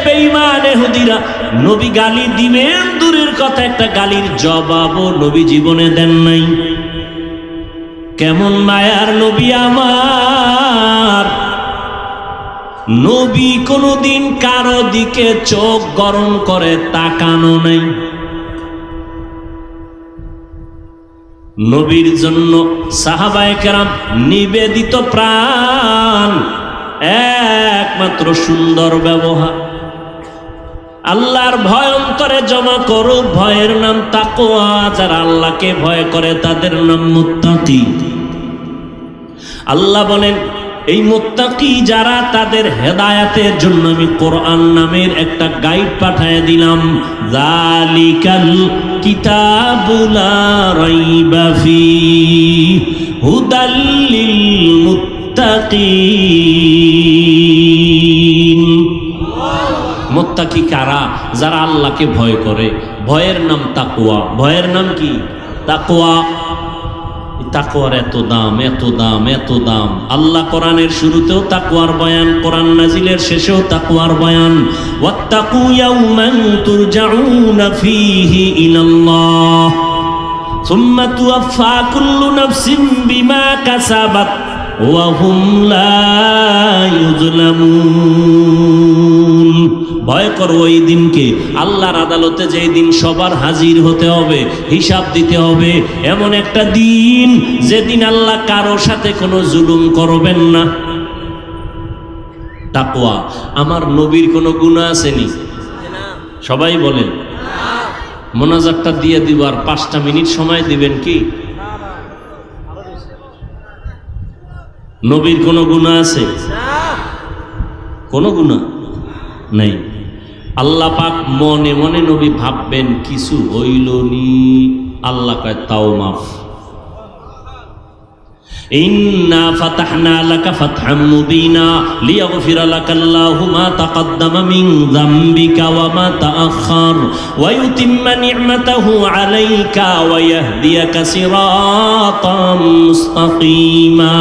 বেঈমান ইহুদিরা। নবী গালি দিবেন দূরের কথা, একটা গালির জবাবও নবী জীবনে দেন নাই। কেমন মায়ার নবী আমার! নবী কোনদিন কারো দিকে চোখ গরম করে তাকানো নাই। নবীর জন্য সাহাবায়ে কেরাম নিবেদিত প্রাণ, একমাত্র সুন্দর ব্যবহার। আল্লাহর ভয় অন্তরে জমা করো, ভয়ের নাম তাকওয়া। যারা আল্লাহকে ভয় করে তাদের নাম মুত্তাকি। আল্লাহ বলেন এই মুত্তাকি যারা, তাদের হেদায়াতের জন্য আমি কোরআন নামের একটা গাইড পাঠিয়ে দিলাম। যালিকাল কিতাবু লা রাইবা ফীহি হুদাল লিল মুত্তাকিন। মুত্তাকি কারা? যারা আল্লাহকে ভয় করে। ভয়ের নাম তাকওয়া। ভয়ের নাম কি? তাকওয়া। তাকওয়ার এত দাম, এত দাম, এত দাম। আল্লাহ কোরআনের শুরুতেও তাকওয়ার বয়ান, কোরআন নাজিলের শেষেও তাকওয়ার বয়ান। ওয়াত্তাকু ইয়াওমান তুরজাউনা ফীহি ইলাল্লাহ সুম্মা তুওয়াফা কুল্লু নাফসিন বিমা কাসাবাত ওয়া হুম লা ইউযলামুন। ভয় করো ওই দিনকে, আল্লাহর আদালতে যেই দিন সবার হাজির হতে হবে, হিসাব দিতে হবে। এমন একটা দিন যেদিন আল্লাহ কারো সাথে কোনো জুলুম করবেন না। তাকওয়া। আমার নবীর কোনো গুনাহ আসেনি? সবাই বলেন। মোনাজাতটা দিয়ে দিব, আর 5টা মিনিট সময় দিবেন কি? নবীর কোনো গুনাহ আছে? কোনো গুনাহ নাই। আল্লাহ পাক মনে মনে নবী ভাববেন কিছু হইলনি, আল্লাহ কয় তাও মাফ। ইন্না ফাতাহনা লাকা ফাতহাম মুবিনা লিয়াগফিরা লাকাল্লাহু মা তাকাদ্দামা মিন যামবিকা ওয়া মা তাআখার ওয়া ইউতিম্মা নি'মাতাহু আলাইকা ওয়া ইয়াহদিয়াকা সিরাতাম মুস্তাকিমা।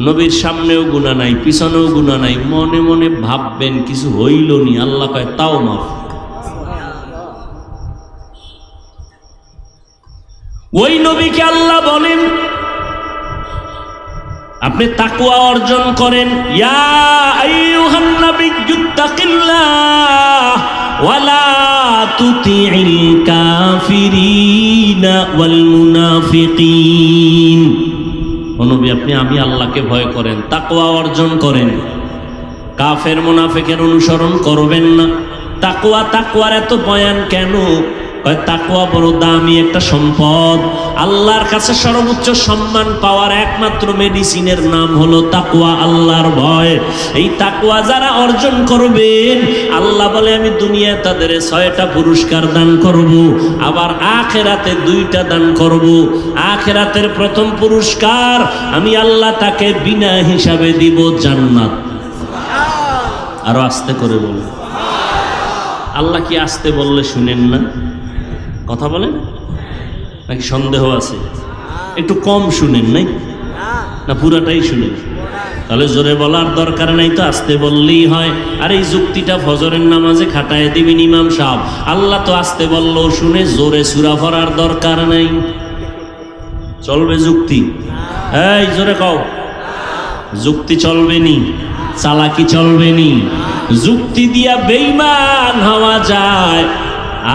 নবীর সামনেও গুনাহ নাই, পিছনেও গুনাহ নাই, মনে মনে ভাববেন কিছু হইলনি, আল্লাহ কয় তাও মাফ। ওই নবীকে আল্লাহ বলেন আপনি তাকওয়া অর্জন করেন। ইয়া আইয়ুহান নাবিয়্যুত্তাকিল্লাহ ওয়া লা তুতি'ল কাফিরিনা ওয়াল মুনাফিকিন। ও নবী আপনি আমি আল্লাহকে ভয় করেন, তাকওয়া অর্জন করেন, কাফের মুনাফিকের অনুসরণ করবেন না। তাকওয়া, তাকওয়ার এত বয়ান কেন? তাকওয়া বড় দামি একটা সম্পদ। আল্লাহর কাছে সর্বোচ্চ সম্মান পাওয়ার একমাত্র মেডিসিনের নাম হলো তাকওয়া, আল্লাহর ভয়। এই তাকওয়া যারা অর্জন করবেন, আল্লাহ বলে আমি দুনিয়ায় তাদের 6টা পুরস্কার দান করব, আবার আখিরাতে 2টা দান করব। আখিরাতের প্রথম পুরস্কার আমি আল্লাহ তাকে বিনা হিসাবে দিব জান্নাত। আরো আস্তে করে বল। আল্লাহ কি আস্তে বললে শুনেন না? কথা বলেন নাকি সন্দেহ আছে? একটু কম শুনেন নাই না পুরাটাই শুনেন? তাহলে জোরে বলার দরকার নাই, তো আস্তে বললেই হয়। আর এই যুক্তিটা ফজরের নামাজে খাটায় দিবেন ইমাম সাহেব। আল্লাহ তো আস্তে বললেও শুনে, জোরে সূরা পড়ার দরকার নাই। চলবে যুক্তি? এই জোরে কও, যুক্তি চলবে নি? চালাকি চলবে নি? যুক্তি দিয়া বেঈমান হওয়া যায়,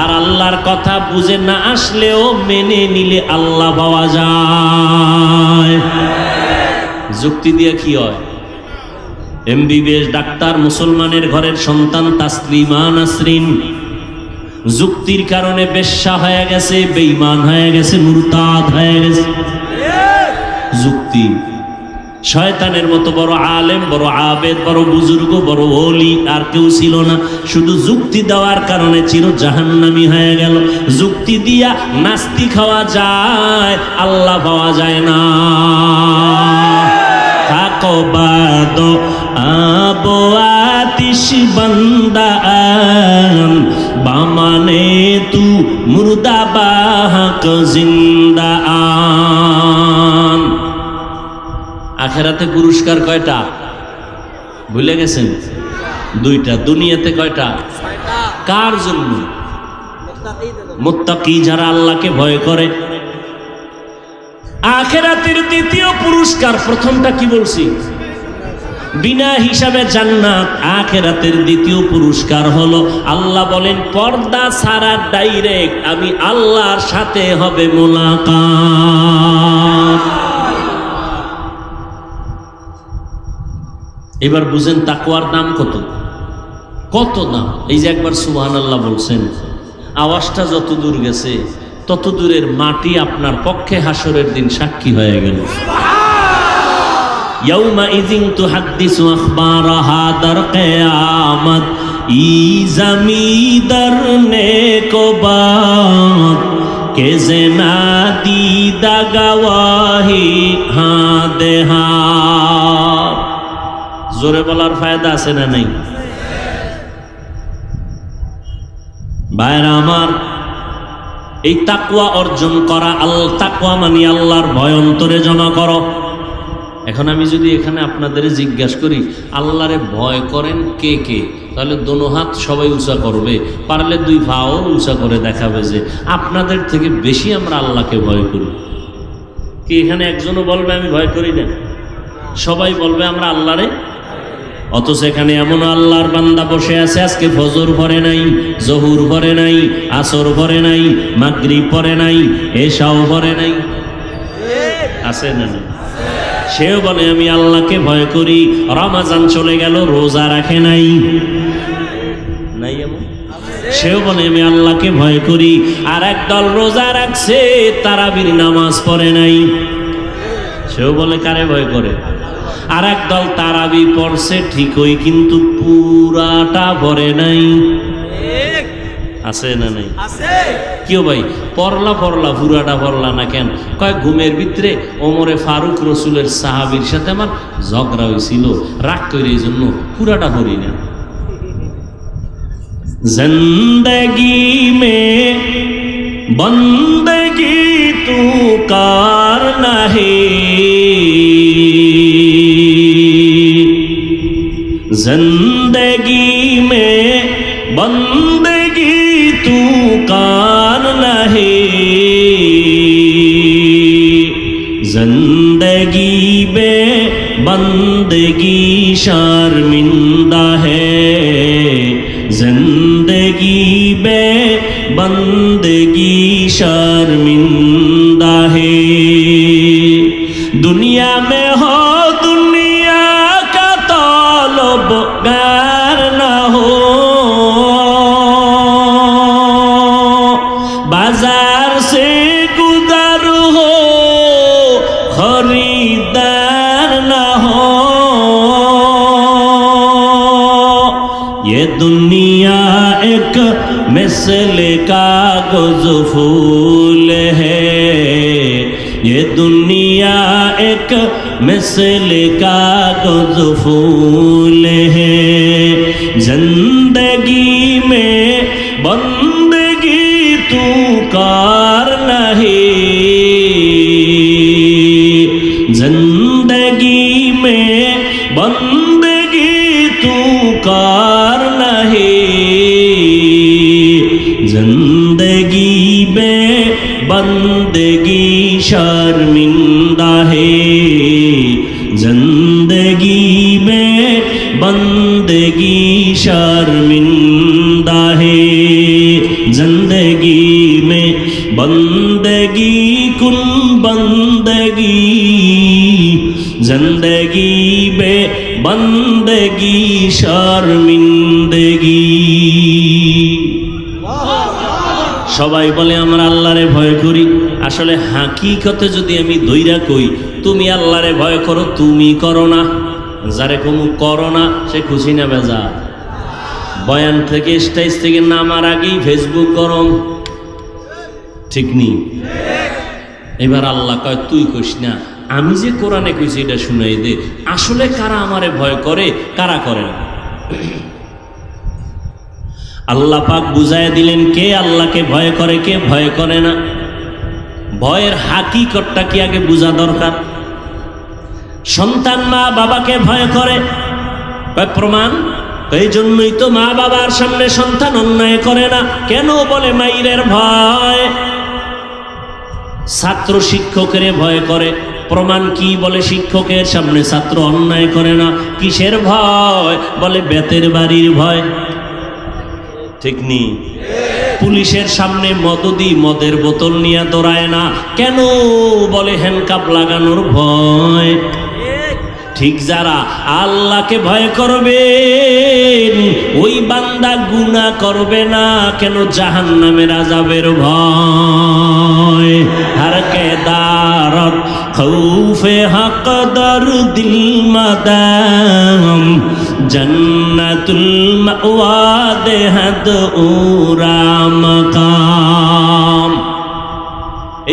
আর আল্লাহর কথা বুঝে না আসলেও মেনে নিলে আল্লাহ পাওয়া যায়। যুক্তি দিয়ে কি হয়? এমবিবিএস ডাক্তার, মুসলমানের ঘরের সন্তান তাসলিমা নাসরিন যুক্তির কারণে বেশ্যা হয়ে গেছে, বেঈমান হয়ে গেছে, মুরতাদ হয়ে গেছে। যুক্তি। শয়তানের মতো বড় আলেম, বড় আবেদ, বড় বুজুর্গ, বড় ওলি আর কেউ ছিল না। শুধু যুক্তি দেওয়ার কারণে চির জাহান্নামী হয়ে গেল। যুক্তি দিয়া নাস্তিক হওয়া যায়, আল্লাহ পাওয়া যায় না। থাকো বাদ আবো आतिश बंदा बामाने तू मुर्दा बाहक जिंदा आन। আখিরাতে পুরস্কার কয়টা ভুলে গেছেন? দুইটা। দুনিয়াতে কয়টা? কার জন্য? মুত্তাকি, যারা আল্লাহকে ভয় করে। আখিরাতের দ্বিতীয় পুরস্কার, প্রথমটা কি বলছি? বিনা হিসাবে জান্নাত। আখিরাতের দ্বিতীয় পুরস্কার হলো আল্লাহ বলেন পর্দা ছাড়া ডাইরেক্ট আমি আল্লাহর সাথে হবে মোলাকাত। এবার বুঝেন তাকওয়ার দাম কত, কত দাম। এই যে একবার সুবহানাল্লাহ বলছেন, আওয়াজটা যত দূর গেছে তত দূরের মাটি আপনার পক্ষে হাসরের দিন সাক্ষী হয়ে গেল। ইয়াউমা ইযিন তুহাদ্দিসু আখবারাহা দার কিয়ামত ই জমিদার নেকো বাত কে জেনা দিদা গওয়াহি হাঁ দেহা। জোরে বলার ফায়দা আছে না নাই? ভাইরা আমার, এই তাকওয়া অর্জন করা, তাকওয়া মানে আল্লাহর ভয় অন্তরে জমা করো। এখন আমি যদি এখানে আপনাদের জিজ্ঞাসা করি আল্লাহরে ভয় করেন কে কে, তাহলে দোনো হাত সবাই উঁচা করবে, পারলে দুই পাও উঁচা করে দেখাবে যে আপনাদের থেকে বেশি আমরা আল্লাহকে ভয় করি। কি এখানে একজনও বলবে আমি ভয় করি না? সবাই বলবে আমরা আল্লাহরে। অথচ এখানে এমন আল্লাহর বান্দা বসে আছে আজকে ফজর পড়ে নাই, জহুর পড়ে নাই, আসর পড়ে নাই, মাগরিব পড়ে নাই, এশাও পড়ে নাই, আছে না? সেও বলে আমি আল্লাহকে ভয় করি। রমজান চলে গেল, রোজা রাখে নাই, নাই এমন? সেও বলে আমি আল্লাহকে ভয় করি। আর একদল রোজা রাখছে, তারাবির নামাজ পড়ে নাই, সেও বলে কারে ভয় করে। আর একদল তারাবি পড়ছে ঠিকই, কিন্তু পুরাটা পড়ে নাই, আছে না নাই? কেউ ভাই পড়লা পুরাটা পড়লা না কেন? কয় ঘুমের ভিতরে ওমরে ফারুক রসুলের সাহাবীর সাথে আমার ঝগড়া হয়েছিল, রাগ করে এই জন্য পুরাটা পড়ি না। জিন্দগি মে বন্দগি তু কার নাহি, जिंदगी में बंदगी तू कान नहीं, जिंदगी में बंदगी शर्मिंदा है, जिंदगी में बंदगी शर्मिंदा है। दुनिया में हो गार ना हो, बाजार से गुजर हो, खरीदार ना हो। ये दुनिया एक मिसल कागज फूल है, ये दुनिया एक मिसल कागज फूल है, जिंदगी में बंदगी तू कार नहीं, जिंदगी में बंदगी तू कार नहीं, जिंदगी में बंदगी शर्मिंदा है, जिंदगी में बंदगी शर्मिंदा है, जिंदगी में बंदगी कुन बंदगी, जिंदगी में बंदगी शर्मिंदगी। সবাই বলে আমরা আল্লাহরে ভয় করি, আসলে হাকিকতে যদি আমি দইরা কই তুমি আল্লাহরে ভয় করো, তুমি করো না, যারে কোনো করো না সে খুশি না বেজা। বয়ান থেকে স্টেজ থেকে নামার আগেই ফেসবুক গরম, ঠিক নেই? এবার আল্লাহ কয় তুই কইস না, আমি যে কোরআনে কইছি এটা শুনাই দে। আসলে কারা আমারে ভয় করে, কারা করে না? আল্লাহ পাক বুঝায় দিলেন কে আল্লাহকে ভয় করে, কে ভয় করে না। ভয়ের হাকিকতটা কি আগে বোঝা দরকার। সন্তান মা বাবাকে ভয় করে, প্রমাণ এই জন্যই তো মা বাবার সামনে সন্তান অন্যায় করে না। কেন বলে মাইরের ভয়। ছাত্র শিক্ষকের ভয় করে, প্রমাণ কি বলে শিক্ষকের সামনে ছাত্র অন্যায় করে না। কিসের ভয় বলে বেতের বাড়ির ভয়, ঠিক নি। পুলিশের সামনে মদদি মদের বোতল নিয়ে দৌড়ায় না, কেন বলে হ্যান্ডকাপ লাগানোর ভয়। ঠিক যারা আল্লাহকে ভয় করবে ওই বান্দা গুনাহ করবে না, কেন জাহান্নামের আযাবের ভয়। হর কে দারত খৌফে হক দর দিল মাদাম জান্নাতুল মাওয়া দেহাদ উরা মাকাম।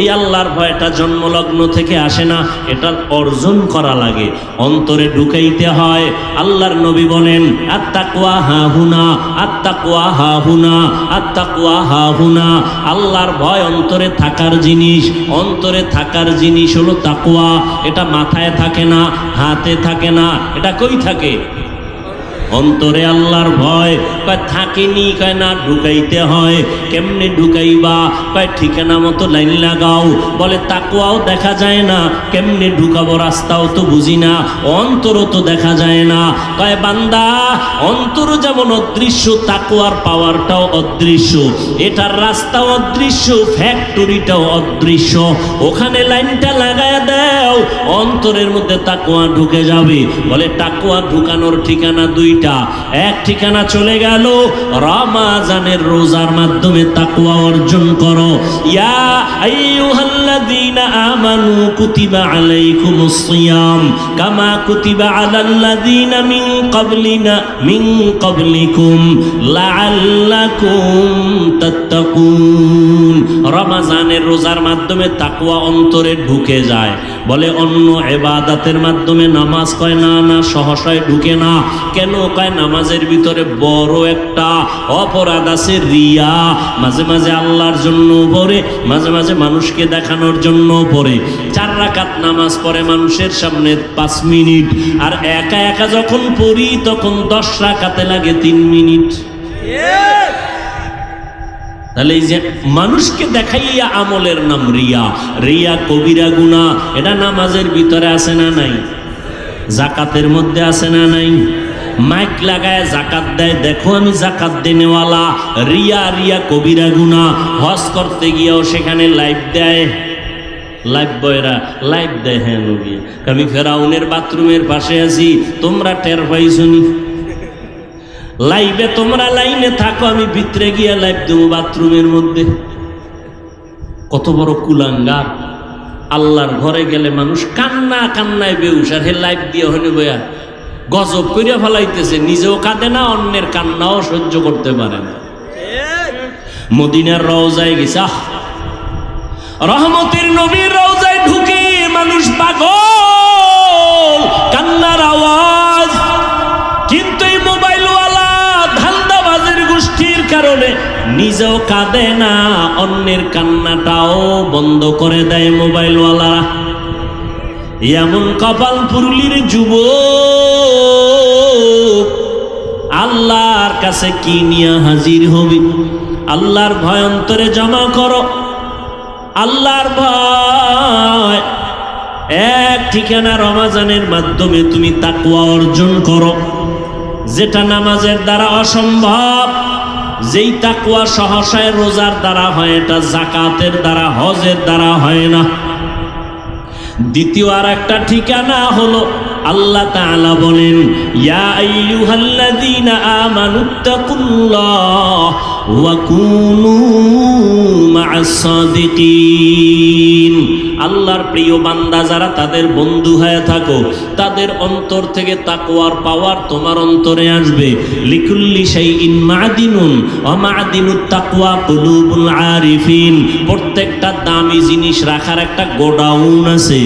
এই আল্লাহর ভয়টা জন্মলগ্ন থেকে আসে না, এটা অর্জন করা লাগে, অন্তরে ঢুকাইতে হয়। আল্লাহর নবী বলেন আত্তাকওয়া হাহুনা, আত্তাকওয়া হাহুনা, আত্তাকওয়া হাহুনা। আল্লাহর ভয় অন্তরে থাকার জিনিস। অন্তরে থাকার জিনিস হলো তাকওয়া। এটা মাথায় থাকে না, হাতে থাকে না, এটা কই থাকে? অন্তরে আল্লাহর ভয়। কয় থাকেনি, কয় না ঢুকাইতে হয়। কেমনে ঢুকাইবা? কয় ঠিকানা মতো লাইন লাগাও। বলে তাকওয়াও দেখা যায় না, কেমনে ঢুকাবো? রাস্তাও তো বুঝি না, অন্তরও তো দেখা যায় না। কয় বান্দা অন্তর যেমন অদৃশ্য, তাকওয়ার পাওয়ারটাও অদৃশ্য। এটার রাস্তাও অদৃশ্য, ফ্যাক্টরিটাও অদৃশ্য। ওখানে লাইনটা লাগায় দাও, অন্তরের মধ্যে তাকওয়া ঢুকে যাবে। বলে তাকওয়া ঢুকানোর ঠিকানা দুইটা। এক ঠিকানা চলে গেল রমাজানের রোজার মাধ্যমে তাকওয়া অর্জন করো। ইয়া আইয়ুহাল্লাযীনা আমানু কুতিবা আলাইকুমুস সিয়াম কামা কুতিবা আলাল্লাযীনা মিন ক্বাবলিকুম লাআল্লাকুম তাত্তাকুন। রমাজানের রোজার মাধ্যমে তাকওয়া অন্তরে ঢুকে যায়। বলে অন্য ইবাদতের মাধ্যমে নামাজ, কয় না না সহসায় ঢুকে না। কেন? কয় নামাজের ভিতরে বড় একটা অপরাধ আছে, রিয়া। মাঝে মাঝে আল্লাহর জন্য পড়ে, মাঝে মাঝে মানুষকে দেখানোর জন্য পড়ে। 4 রাকাত নামাজ পড়ে মানুষের সামনে 5 মিনিট, আর একা একা যখন পড়ি তখন 10 রাকাতে লাগে 3 মিনিট। তাহলে এই যে মানুষকে দেখাইয়া আমলের নাম রিয়া। রিয়া কবিরা গুনাহ। এটা নামাজের ভিতরে আছে না নাই? জাকাতের মধ্যে আছে না নাই? মাইক লাগায় জাকাত দেয়, দেখো আমি জাকাত দেনেওয়ালা। রিয়া রিয়া কবিরা গুনাহ। হজ করতে গিয়েও সেখানে লাইভ দেয়, লাইভ বয়রা লাইভ দেয়। হ্যাঁ নবী, আমি ফেরাউনের বাথরুমের পাশে আছি, তোমরা টের পাইছনি? লাইভে তোমরা লাইনে থাকো, আমি ভিতরে গিয়ে লাইভ দেবো বাথরুমের মধ্যে। কত বড় কুলাঙ্গার। আল্লাহর ঘরে গেলে মানুষ কান্না কান্নায় বেউস, আর হে লাইভ দিয়ে হনে বয়া গজব করিয়া ফেলাইতেছে। নিজেও কাঁদে না, অন্যের কান্নাও সহ্য করতে পারে না। মদিনার রওজায় গেছে, রহমতের নবীর রওজায় ঢুকে মানুষ পাগল, কান্নার আওয়াজ। কিন্তু এই মোবাইলওয়ালা ধান্দাবাজের গোষ্ঠীর কারণে নিজেও কাঁদে না, অন্যের কান্নাটাও বন্ধ করে দেয় মোবাইলওয়ালারা। এমন কপাল পুরুলির যুবক আল্লাহর কাছে কি নিয়ে হাজির হবি? আল্লাহর ভয় অন্তরে জমা করো। আল্লাহর ভয় এক ঠিকানা রমাজানের মাধ্যমে তুমি তাকওয়া অর্জন করো, যেটা নামাজের দ্বারা অসম্ভব। যেই তাকওয়া সহসায় রোজার দ্বারা হয়, এটা যাকাতের দ্বারা, হজের দ্বারা হয় না। দ্বিতীয় আর একটা ঠিকানা হলো আল্লাহ তাআলা বলেন ইয়া আইয়ুহাল্লাযীনা আমানুত্তাকুল্লাহ ওয়া কুনু মা'আস সাদিকিন। আল্লাহর প্রিয় বান্দা যারা, তাদের বন্ধু হয়ে থাকো, তাদের অন্তর থেকে তাকওয়ার পাওয়ার তোমার অন্তরে আসবে। লিকুল্লি শাইইন মা'দিনুন ওয়া মা'দিনুত তাকওয়া কুলুবুল আরিফিন। প্রত্যেকটা দামি জিনিস রাখার একটা গোডাউন আছে।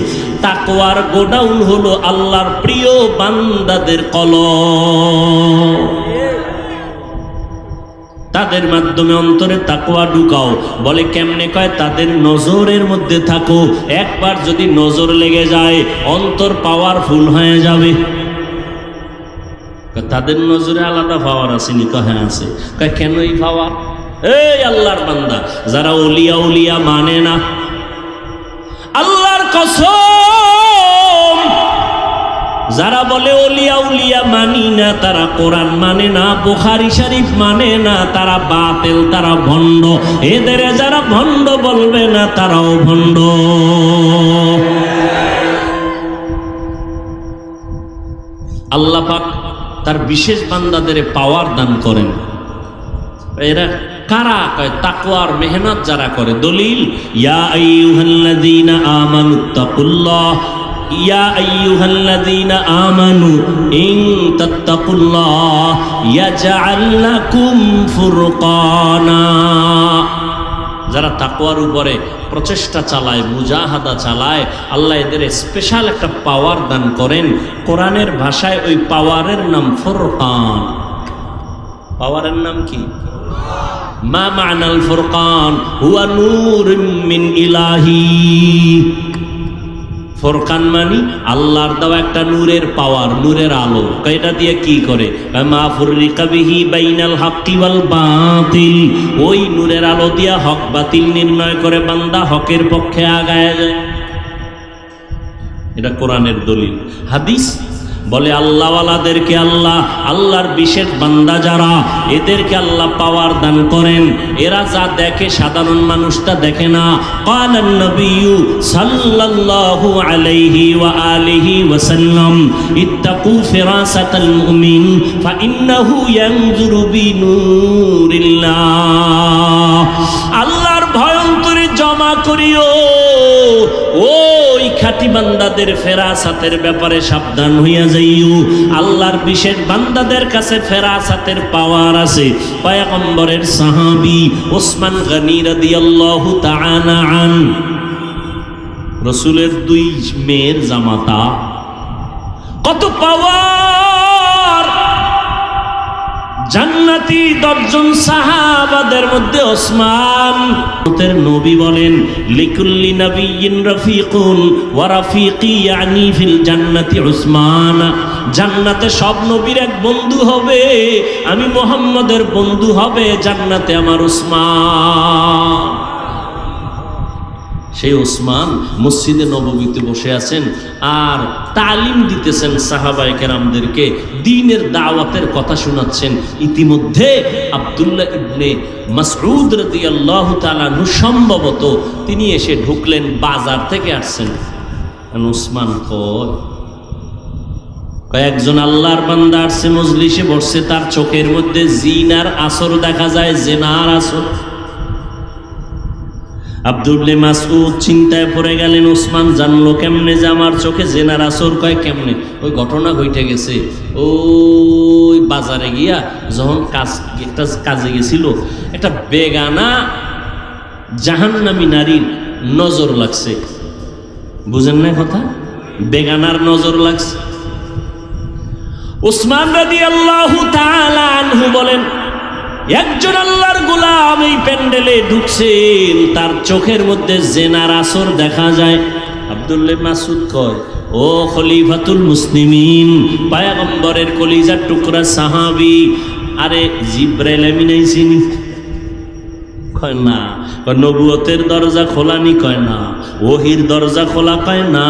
তাকওয়ার গোডাউন হলো আল্লাহর প্রিয় বান্দাদের কলম। তাদের মাধ্যমে অন্তরে তাকওয়া ঢুকাও। বলে কেমনে? কয় তাদের নজরের মধ্যে থাকো। একবার যদি নজর লেগে যায় অন্তর পাওয়ারফুল হয়ে যাবে। তাদের নজরে আলাদা পাওয়ার আসেনি? কয় হ্যাঁ আছে। কয় কেন এই পাওয়ার? এই আল্লাহর বান্দা যারা ওলিয়া উলিয়া মানে না, আল্লাহর কসম, যারা বলে ওলিয়া উলিয়া মানি না, তারা কোরআন মানে না, বুখারী শরীফ মানে না, তারা বাতিল, তারা ভণ্ড। এদের যারা ভণ্ড বলবে না তারাও ভণ্ড। আল্লাহ পাক তার বিশেষ বান্দাদের পাওয়ার দান করেন। এরা কারা? কয় তাকওয়ার মেহনত যারা করে। দলিল ইয়া আইয়ুহাল্লাযীনা আমানুত্তাকুল্লাহ, ইয়া আইয়ুহাল্লাযীনা আমানু ইন তাত্তাকুল্লাহ ইয়াজআল লাকুম ফুরকানা। যারা তাকওয়ার উপরে প্রচেষ্টা চালায়, মুজাহাদা চালায়, আল্লাহ এদের স্পেশাল একটা পাওয়ার দান করেন। কোরআনের ভাষায় ওই পাওয়ারের নাম ফুরকান। পাওয়ারের নাম কি? মা মা'নাল ফুরকান? হুয়া নূরুম মিন ইলাহি। ফুরকান মানে আল্লাহর দেওয়া একটা নূরের পাওয়ার, নূরের আলো। এটা দিয়ে কি করে? মা ফুররিকা বিহি বাইনাল হাক্কি ওয়াল বাতিল। ওই নূরের আলো দিয়া হক বাতিল নির্ণয় করে বান্দা হকের পক্ষে আগায় যায়। এটা কোরআনের দলিল। হাদিস বলে আল্লাহওয়ালাদেরকে আল্লাহ, আল্লাহর বিশেষ বান্দা যারা, এদেরকে আল্লাহ পাওয়ার দান করেন। এরা যা দেখে সাধারণ মানুষটা দেখে না। ক্বালান নবিয়্যু সাল্লাল্লাহু আলাইহি ওয়া আলিহি ওয়াসাল্লাম ইত্তাকু ফিরাসাতাল মুমিন ফাইন্নাহু ইয়ানজুরু বিনূরিল্লাহ। আল্লাহর ভয় অন্তরে জমা করিও। ওই খাঁটি বান্দাদের ফেরাসাতের ব্যাপারে সাবধান হইয়া যাইও। আল্লাহর বিশেষ বান্দাদের কাছে ফেরাসাতের পাওয়ার আছে। পয়গম্বরের সাহাবী ওসমান গনি রাদিয়াল্লাহু তাআলা আন, রাসূলের দুই মেয়ের জামাতা। কত পাওয়ার! জান্নাতি 10 জন সাহাবাদের মধ্যে ওসমান। নবী বলেন লিকুল্লি নাবিয়্যিন রাফিকুন ওয়া রাফিকি ইয়ানি ফিল জান্নাতি উসমান। জান্নাতে সব নবীর এক বন্ধু হবে, আমি মুহাম্মদের বন্ধু হবে জান্নাতে আমার উসমান। সেই ওসমান মসজিদে নববীতে বসে আছেন আর তালিম দিতেছেন সাহাবায়ে কেরামদেরকে, দ্বীনের দাওয়াতের কথা শোনাচ্ছেন। ইতিমধ্যে আব্দুল্লাহ ইবনে মাসউদ রাদিয়াল্লাহু তাআলা আনহু সম্ভবত তিনি এসে ঢুকলেন, বাজার থেকে আসছেন। ওসমান কয়েকজন আল্লাহর বান্দা আসছে, মজলিসে বসছে, তার চোখের মধ্যে জিনার আসর দেখা যায়, জেনার আসর। আব্দুল্লাহ মাসউদ চিন্তায় পড়ে গেলেন, ওসমান জানলো কেমনে যে আমার চোখে জেনার আসর? কয় কেমনে? ওই ঘটনা ঘটে গেছে, ওই বাজারে গিয়া যখন একটা কাজে গেছিল, একটা বেগানা জাহান্নামী নারীর নজর লাগছে। বুঝেন না কথা? বেগানার নজর লাগছে। ওসমান রাদিয়াল্লাহু তাআলা আনহু বলেন, একজন আল্লাহর গোলাম এই প্যান্ডেলে ঢুকছেন, তার চোখের মধ্যে জেনার আসর দেখা যায়। আব্দুল্লাহ মাসউদ কয়, ও খলিফাতুল মুসলিমিন, পয়গম্বরের কলিজার টুকরা সাহাবী, আরে জিবরাইল আমিন আইছিনি? কয় না। নবুয়তের দরজা খোলানি? কয় না। ওহির দরজা খোলা? কয় না।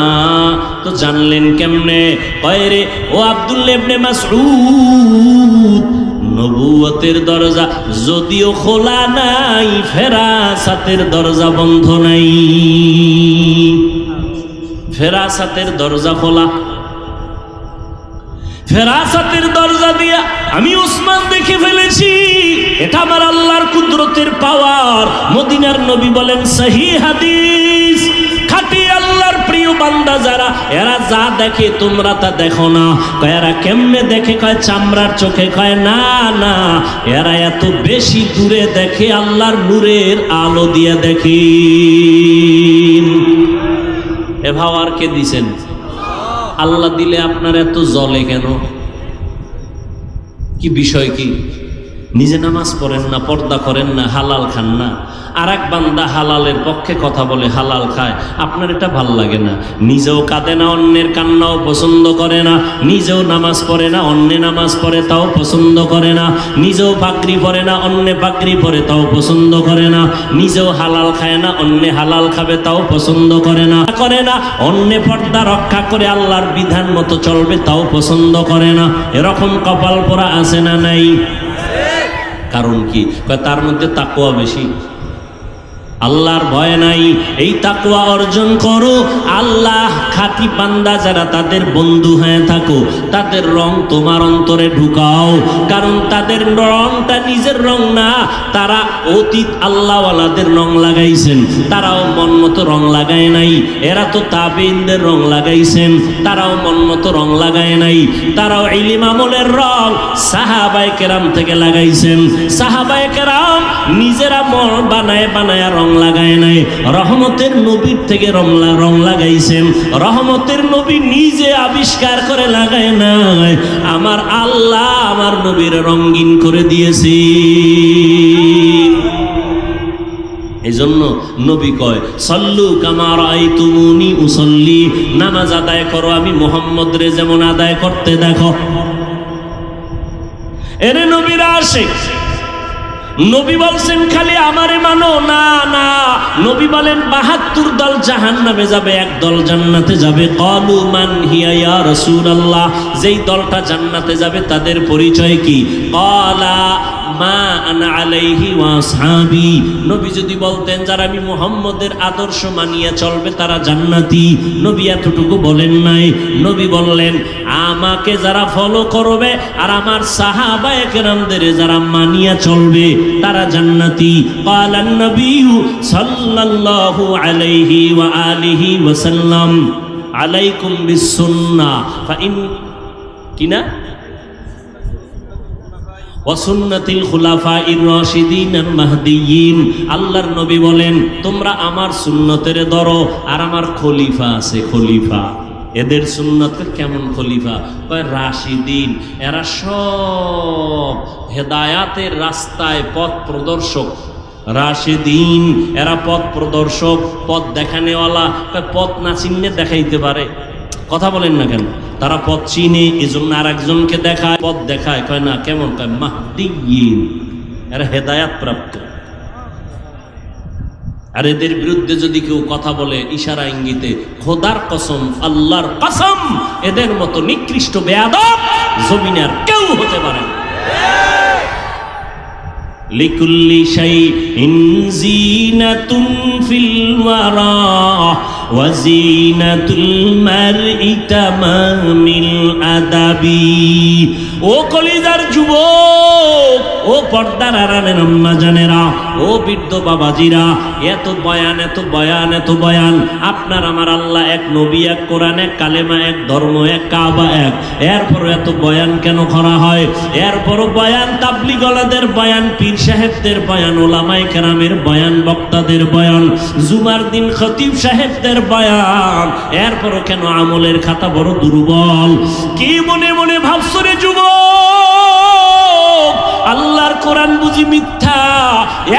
তো জানলেন কেমনে? কয় রে ও আব্দুল্লাহ ইবনে মাসউদ, নবুয়তের দরজা যদিও খোলা নাই, ফেরাসাতের দরজা বন্ধ নাই। ফেরাসাতের দরজা খোলা। ফেরাসাতের দরজা দিয়া আমি ওসমান দেখে ফেলেছি। এটা আমার আল্লাহর কুদরতের পাওয়ার। মদিনার নবী বলেন, সহিহ হাদিস, খাঁটি আল্লাহর প্রিয় বান্দা যারা, এরা যা দেখে তোমরা তা দেখো না। এরা কেমনে দেখে? কয় চামড়ার চোখে। কয় না না, এরা এত বেশি দূরে দেখে, আল্লাহর নূরের আলো দিয়ে দেখে। এ ভাওয়ার কে দিছেন? আল্লাহ দিলে আপনার এত জ্বলে কেন? কি বিষয় কি? নিজে নামাজ পড়েন না, পর্দা করেন না, হালাল খান না, আর এক বান্দা হালালের পক্ষে কথা বলে, হালাল খায়, আপনার এটা ভাল লাগে না। নিজেও কাঁদে না, অন্যের কান্নাও পছন্দ করে না, নিজেও নামাজ পড়ে না, অন্যে নামাজ পড়ে তাও পছন্দ করে না, নিজেও পাগড়ি পরে না, অন্যে পাগড়ি পরে তাও পছন্দ করে না, নিজেও হালাল খায় না, অন্যে হালাল খাবে তাও পছন্দ করে না, অন্যে পর্দা রক্ষা করে আল্লাহর বিধান মতো চলবে তাও পছন্দ করে না। এরকম কপাল পোড়া আছে না নাই? কারণ কি? তার মধ্যে তাকওয়া বেশি, আল্লাহর ভয় নাই। এই তাকওয়া অর্জন করো, আল্লাহ খাঁটি বান্দা যারা তাদের বন্ধু হয়ে থাকো, তাদের রং তোমার অন্তরে ঢুকাও। কারণ তাদের রংটা নিজের রং না, তারা অতীত আল্লাহওয়ালাদের রং লাগাইছেন, তারাও মন মতো রং লাগায় নাই। এরা তো তাবেঈনদের রং লাগাইছেন, তারাও মন মতো রং লাগায় নাই। তারাও ইলম আমলের রং সাহাবায়ে কেরাম থেকে লাগাইছেন। সাহাবায়ে কেরাম নিজেরা মন বানায় বানায় রং লাগায় নাই, রহমতের নবীর থেকে রং লাগাইছেন। রহমতের নবী নিজে আবিষ্কার করে লাগায় নাই, আমার আল্লাহ আমার নবীর রঙিন করে দিয়েছি। এই জন্য নবী কয়, সল্লু কামা রাআইতুমুনি উসাল্লি, নামাজ আদায় করো আমি মুহাম্মদ রে যেমন আদায় করতে দেখো। এরে নবীর আশিক, নবী বলছেন খালি আমারে মানো না, না, নবী বলেন ৭২ দল জাহান্নামে যাবে, এক দল জান্নাতে যাবে। ক্বালু মান হিয়া ইয়া রাসূলুল্লাহ, যেই দলটা জান্নাতে যাবে তাদের পরিচয় কি? ক্বালা মা আনা আলাইহি ওয়া আসহাবি, নবী যদি বলতেন যারা আমি মুহাম্মদের আদর্শ মানিয়ে চলবে তারা জান্নাতি, নবী এতটুকু বলেন নাই। নবী বললেন আমাকে যারা ফলো করবে আর আমার সাহাবায়ে কেরামদের যারা মানিয়ে চলবে তারা জান্নাতি। ক্বালান নবী সাল্লাল্লাহু আলাইহি ওয়া আলিহি ওয়া সাল্লাম আলাইকুম বিসুন্নাহ ফাইন কিনা ওয়াসুন্নাতিল খুলাফাইর রাশিদিনাল মাহদিয়্যিন, আল্লাহর নবী বলেন তোমরা আমার সুন্নতের ধরো, আর আমার খলিফা আছে, খলিফা, এদের সুন্নতের কেমন খলিফা? কয় রাশিদিন, এরা সব হেদায়াতের রাস্তায় পথ প্রদর্শক। রাশিদিন, এরা পথ প্রদর্শক, পথ দেখানেওয়ালা। পথ না চিনলে দেখাইতে পারে, কথা বলেন না কেন? তারা পথ চিনে, এজন্য আর একজনকে দেখায়, পথ দেখায়। কয় না কেমন? কয় মাহদিয়্যিন, এরা হেদায়াত প্রাপ্ত। আর এদের বিরুদ্ধে যদি কেউ কথা বলে ইশারা ইঙ্গিতে, খোদার কসম, আল্লাহর কসম, এদের মতো নিকৃষ্ট বেয়াদব জমিনে আর কেউ হতে পারে না। লিকুল্লি শাইইন জিনাতুন ফিল ওয়ারা ওয়া জিনাতুল মারই তামামিল আদাবি। ও কলিজার যুবক, ও পর্দার আড়ালের আম্মা জানেরা, ও বৃদ্ধ বাবাজিরা, এত বয়ান, এত বয়ান, এত বয়ান। আপনার আমার আল্লাহ এক, নবী এক, কোরআন এক, কালেমা এক, ধর্ম এক, কাবা এক, এরপরও এত বয়ান কেন করা হয়? এরপরও বয়ান তাবলীগওয়ালাদের বয়ান, পীর সাহেবদের বয়ান, ওলামায়ে কেরামের বয়ান, বক্তাদের বয়ান, জুমার দিন খতিব সাহেবদের বয়ান, এরপরও কেন আমলের খাতা বড় দুর্বল? কি মনে মনে ভাবছো রে যুবক? আল্লাহর কোরআন বুঝি মিথ্যা?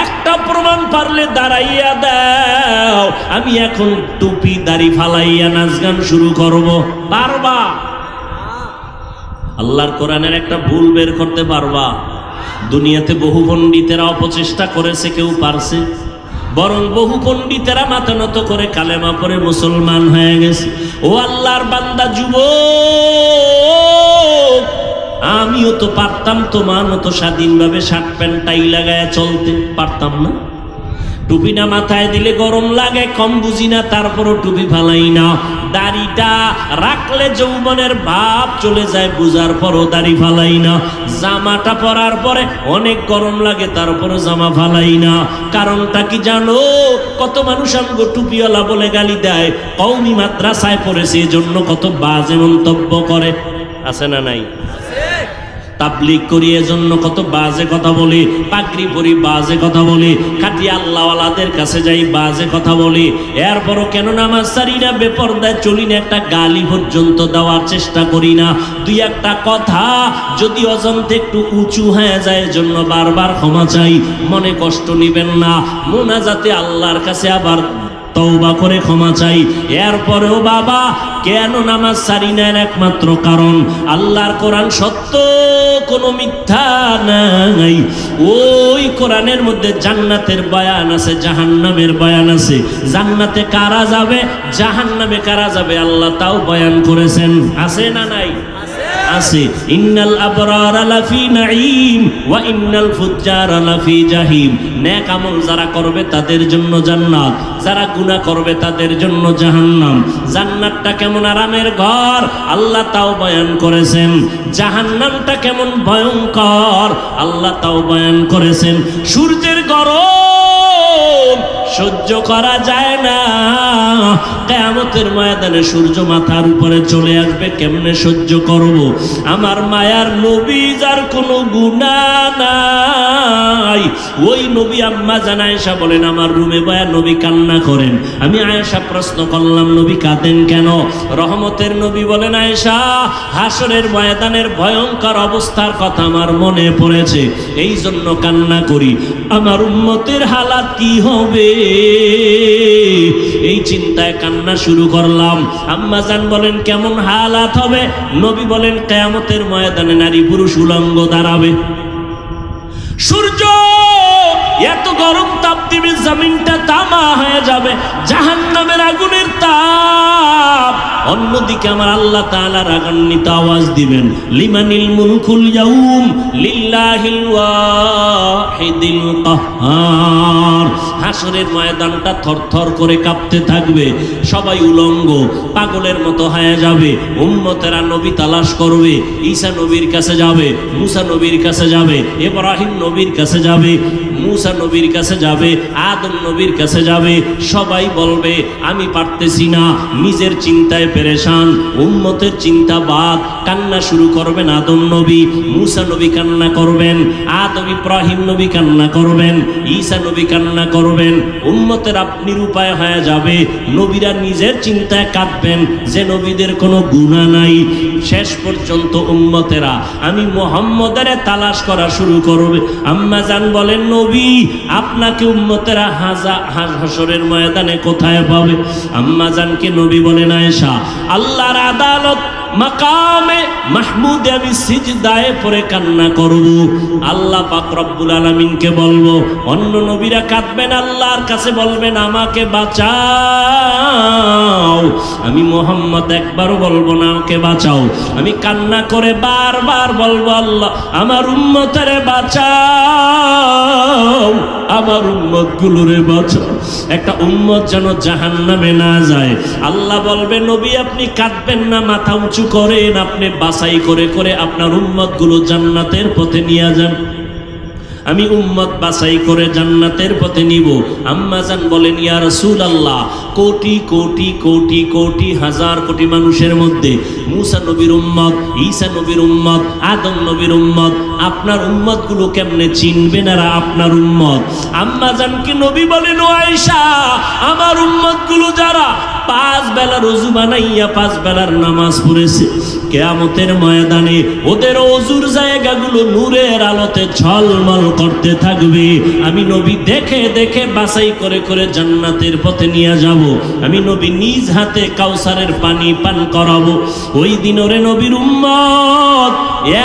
একটা প্রমাণ পারলে দাঁড়াইয়া দাও, আমি এখন টুপি দাড়ি ফালাইয়া নাচ গান শুরু করব, পারবা? আল্লাহর কোরআনের একটা ভুল বের করতে পারবা? দুনিয়াতে বহু পণ্ডিতেরা অপচেষ্টা করেছে, কেউ পারছে? বরং বহু পণ্ডিতেরা মাথা নত করে কালেমা পড়ে মুসলমান হয়ে গেছে। ও আল্লাহর বান্দা যুবক, আমিও তো পারতাম তোমার মতো স্বাধীনভাবে শার্ট প্যান্ট টাই লাগায় চলতে, পারতাম না? টুপি না মাথায় দিলে গরম লাগে, কম বুঝি না, তারপরও টুপি ফালাই না। দাড়িটা রাখলে যৌবনের ভাব চলে যায়, বুঝার পরও দাড়ি ফালাই না। জামাটা পরার পরে অনেক গরম লাগে, তারপরও জামা ফালাই না। কারণটা কি জানো? কত মানুষ আমগো টুপিওয়ালা বলে গালি দেয়, কওমি মাদ্রাসায় পড়েছে এজন্য কত বাজে মন্তব্য করে, আছে না নাই? তাবলীগ করি এজন্য কত বাজে কথা বলি, পাগড়ি পরি বাজে কথা বলি, খাঁটি আল্লাহওয়ালাদের কাছে যাই বাজে কথা বলি, এরপরও কেন নামাজ ছাড়ি না, বেপরদায় চলি না, একটা গালি পর্যন্ত দেওয়ার চেষ্টা করি না। দুই একটা কথা যদি অজান্তে একটু উঁচু হয়ে যায় এজন্য বারবার ক্ষমা চাই, মনে কষ্ট নিবেন না। মুনাজাতে আল্লাহর কাছে আবার তওবা করে ক্ষমা চাই। এরপরেও বাবা কেন নামাজ ছাড়ি না, একমাত্র কারণ আল্লাহর কোরআন সত্য, কোনো মিথ্যা নাই। ওই কোরআনের মধ্যে জান্নাতের বয়ান আছে, জাহান্নামের বয়ান আছে। জান্নাতে কারা যাবে, জাহান্নামে কারা যাবে, আল্লাহ তাও বয়ান করেছেন। আছে না নাই? আছে। ইন্নাল আবরারা লাফি নাঈম ওয়া ইন্নাল ফুজ্জারা লাফি জাহিম। নেক আমল যারা করবে তাদের জন্য জান্নাত, যারা গুনাহ করবে তাদের জন্য জাহান্নাম। জান্নাতটা কেমন আরামের ঘর আল্লাহ তাও বয়ান করেছেন, জাহান্নামটা কেমন ভয়ঙ্কর আল্লাহ তাও বয়ান করেছেন। সূর্যের গরম সহ্য করা যায় না, কিয়ামতের ময়দানে সূর্য মাথার উপরে চলে আসবে, কেমনে সহ্য করব? আমার মায়ার নবী যার কোনো গুনাহ নাই, ওই নবী আম্মা জান আয়েশা বলেন আমার রুমে বয়া নবী কান্না করেন। আমি আয়েশা প্রশ্ন করলাম নবী কাঁদেন কেন? রহমতের নবী বলেন আয়েশা হাসরের ময়দানের ভয়ঙ্কর অবস্থার কথা আমার মনে পড়েছে, এই জন্য কান্না করি। আমার উম্মতের হালাত কি হবে এই চিন্তায় কান্না শুরু করলাম। আম্মা জান বলেন কেমন হালাত হবে? নবী বলেন কিয়ামতের ময়দানে নারী পুরুষ উলঙ্গ দাঁড়াবে, সূর্য এত গরম তাপ দিবে জমিনটা তামা হয়ে যাবে, জাহান্নামের আগুনের তাপ। অন্যদিকে আমার আল্লাহ তাআলা রাগান্বিত আওয়াজ দিবেন লিমানিল মুলকুল ইয়াউম লিল্লাহিল ওয়াহিদিল কাহ্হার। হাসরের ময়দানটা থরথর করে কাঁপতে থাকবে, সবাই উলঙ্গ পাগলের মতো হয়ে যাবে। উম্মতেরা নবী তালাশ করবে, ঈসা নবীর কাছে যাবে, মুসা নবীর কাছে যাবে, ইব্রাহিম নবীর কাছে যাবে, মুসা নবীর কাছে যাবে, আদম নবীর কাছে যাবে। সবাই বলবে আমি পারতেছি না, নিজের চিন্তায় পেরেশান, উম্মতের চিন্তা বাদ। কান্না শুরু করবেন আদম নবী, মুসা নবী কান্না করবেন, আদম ইব্রাহিম নবী কান্না করবেন, ঈসা নবী কান্না করবেন। উম্মতের আপনি উপায় হয়ে যাবে, নবীরা নিজের চিন্তায় কাঁদবেন যে নবীদের কোনো গুনাহ নাই। শেষ পর্যন্ত উম্মতেরা আমি মুহাম্মদের তালাশ করা শুরু করবে। আম্মা জান বলেন নবী আপনাকে উম্মতেরা হাসরের ময়দানে কোথায় পাবে? আম্মা জানকে নবী বলেন আয়েশা আল্লাহর আদালত মাকামে মাহমুদে আমি সিজদায়ে পড়ে কান্না করব, আল্লাহ পাক রব্বুল আলামিনকে বলবো। অন্য নবীরা কাঁদবেন, আল্লাহর কাছে বলবেন আমাকে বাঁচাও। আমি মুহাম্মদ একবারও বলবো না আমাকে বাঁচাও, আমি কান্না করে বারবার বলবো আল্লাহ আমার উম্মতেরে বাঁচাও, আমার উম্মত গুলোরে বাঁচাও। একটা উম্মত যেন জাহান্নামে না যায়। আল্লাহ বলবে নবী আপনি কাঁদবেন না, মাথা উঁচু করেন, আপনি বাছাই করে করে আপনার উম্মত গুলো জান্নাতের পথে নিয়ে যান। আমি উম্মত বাছাই করে জান্নাতের পথে নিব। আম্মা জান বলেন ইয়া রাসূলুল্লাহ কোটি কোটি কোটি কোটি হাজার কোটি মানুষের মধ্যে মুসা নবীর উম্মত, ঈসা নবীর উম্মত, আদম নবীর উম্মত, আপনার উম্মত গুলো কেমনে চিনবেন এরা আপনার উম্মত? আম্মা জানকে নবী বলেন ও আয়েশা আমার উম্মত গুলো যারা 5 বেলা ওযু বানাইয়া 5 বেলার নামাজ পড়েছে, কিয়ামতের ময়দানে ওদের ওযুর জায়গাগুলো নূরের আলোতে ঝলমল করতে থাকবে। আমি নবী দেখে দেখে বাছাই করে করে জান্নাতের পথে নিয়ে যাব। আমি নবী নিজ হাতে কাউসারের পানি পান করাবো। ওই দিন ওরে নবীর উম্মত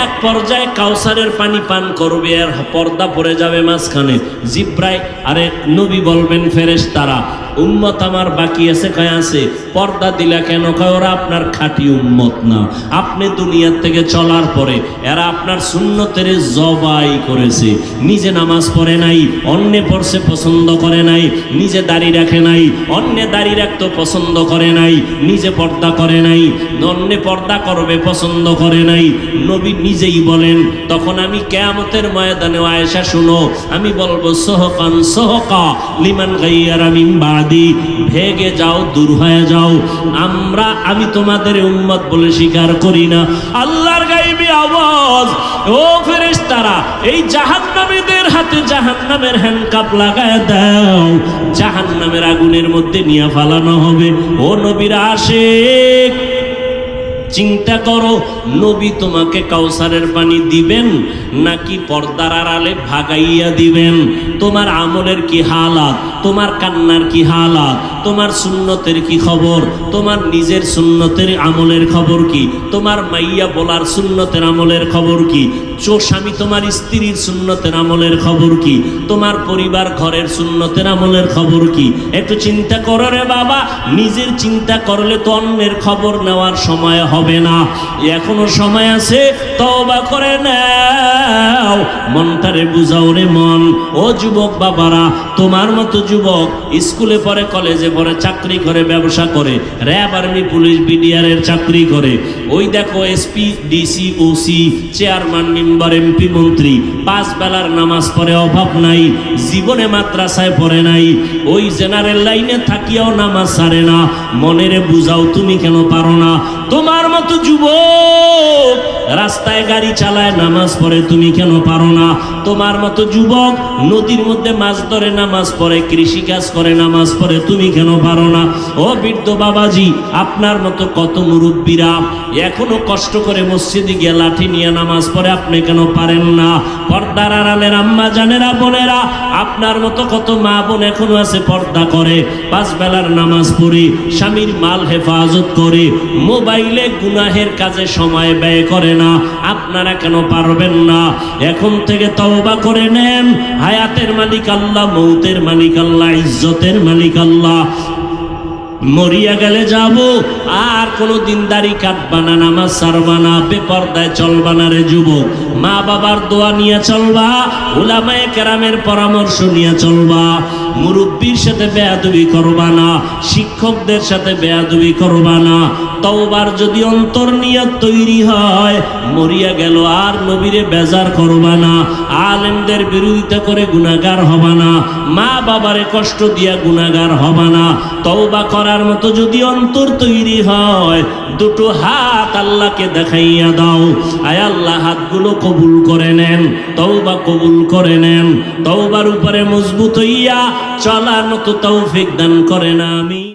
এক পর্যায়ে কাউসারের পানি পান করবে, আর পর্দা পড়ে যাবে মাঝখানে। জিব্রাইল আরে নবী বলবেন ফেরেশতারা উম্মত আমার বাকি আছে, কয় আছে। পর্দা দিলা কেন? কয় ওরা আপনার খাঁটি উম্মত না, আপনি দুনিয়ার থেকে চলার পরে এরা আপনার সুন্নতের জবাই করেছে, নিজে নামাজ পড়ে নাই, অন্যে পড়ছে পছন্দ করে নাই, নিজে দাড়ি রাখে নাই, অন্যে দাড়ি রাখতে পছন্দ করে নাই, নিজে পর্দা করে নাই, অন্যে পর্দা করবে পছন্দ করে নাই। নবী নিজেই বলেন তখন আমি কিয়ামতের ময়দানে আয়েশা শুনো আমি বলবো সোহকান সোহকা লিমান গায়্যারা মিন বাদ দিই, ভেগে যাও, দূর হয়ে যাও। আমি তোমাদের উম্মত বলে স্বীকার করি না। আল্লাহর গায়বী আওয়াজ, ও ফেরেশতারা, এই জাহান্নামীদের হাতে জাহান্নামের হ্যান্ডকাপ লাগায় দাও, জাহান্নামের আগুনের মধ্যে নিয়ে ফালানো হবে। ও নবীর আশিক, চিন্তা করো, নবী তোমাকে কাউসারের পানি দিবেন নাকি পর্দার আড়ালে ভাগাইয়া দিবেন? তোমার আমলের কি হালাত, তোমার কান্নার কি হালাত, তোমার সুন্নতের কি খবর, তোমার নিজের সুন্নতের আমলের খবর কি, তোমার মাইয়া বলার সুন্নতের আমলের খবর কি, স্বামী তোমার স্ত্রীর সুন্নতের আমলের খবর কি, তোমার পরিবার ঘরের সুন্নতের আমলের খবর কি? একটু চিন্তা করো রে বাবা। নিজের চিন্তা করলে তো অন্যের খবর নেওয়ার সময় হবে না। এখনো সময় আছে, তওবা করে নাও, মনটারে বুঝাও রে মন। ও যুবক বাবারা, তোমার মতো যুবক স্কুলে পড়ে, কলেজে পড়ে, চাকরি করে, ব্যবসা করে, র্যাব, আর্মি, পুলিশ, বিডিআরের চাকরি করে, ওই দেখো SP, DC, OC, chairman, member, MP, মন্ত্রী, 5 বেলার নামাজ পড়ে, অভাব নাই, জীবনে মাদ্রাসায় পড়ে নাই, ওই জেনারেল লাইনে থাকিয়াও নামাজ ছাড়ে না। মনেরে বুঝাও, তুমি কেন পারো না? তোমার মতো যুবক রাস্তায় গাড়ি চালায়, নামাজ পড়ে, তুমি কেন পারো না? তোমার মতো যুবক নদীর মধ্যে মাছ ধরে, নামাজ পড়ে, কৃষি কাজ করে, নামাজ পড়ে, তুমি কেন পারো না? ও বৃদ্ধ বাবাজি, আপনার মতো কত মুরব্বীরা এখনো কষ্ট করে মসজিদে গিয়ে লাঠি নিয়ে নামাজ পড়ে, আপনি কেন পারেন না? পর্দার আড়ালের আম্মা জানেরা, বোনেরা, আপনার মতো কত মা বোন এখনো আছে, পর্দা করে, 5 বেলার নামাজ পড়ে, স্বামীর মাল হেফাজত করে, মোবাইলে গুনাহের কাজে সময় ব্যয় করে না। আপনারা কেন পারবেন না? এখন থেকে তওবা করে নেন। হায়াতের মালিক আল্লাহ, মৌতের মালিক আল্লাহ, ইজ্জতের মালিক আল্লাহ। মরিয়া গেলে যাব, আর কোনো দিনদারি কাটবা না, নামাজ ছাড়বা না, বেপরদায় চলবা না রে যুবক। মা বাবার দোয়া নিয়ে চলবা, উলামায়ে কেরামের পরামর্শ নিয়ে চলবা, মুরব্বীর সাথে বেয়াদবি করবা না, শিক্ষকদের সাথে বেয়াদবি করবা না। তওবার যদি অন্তর নিয়ত তৈরি হয়, মরিয়া গেল আর নবীরে বেজার করবা না, আলেমদের বিরোধিতা করে গুনাহগার হবা না, মা বাবারে কষ্ট দিয়া গুনাহগার হবা না। তওবা করার মতো যদি অন্তর তৈরি হয়, দুটো হাত আল্লাহকে দেখাইয়া দাও, আয় আল্লাহ হাতগুলো কবুল করে নেন, তওবা কবুল করে নেন। তওবার উপরে মজবুত হইয়া চলার মতো তৌফিক দান করেন, আমিন।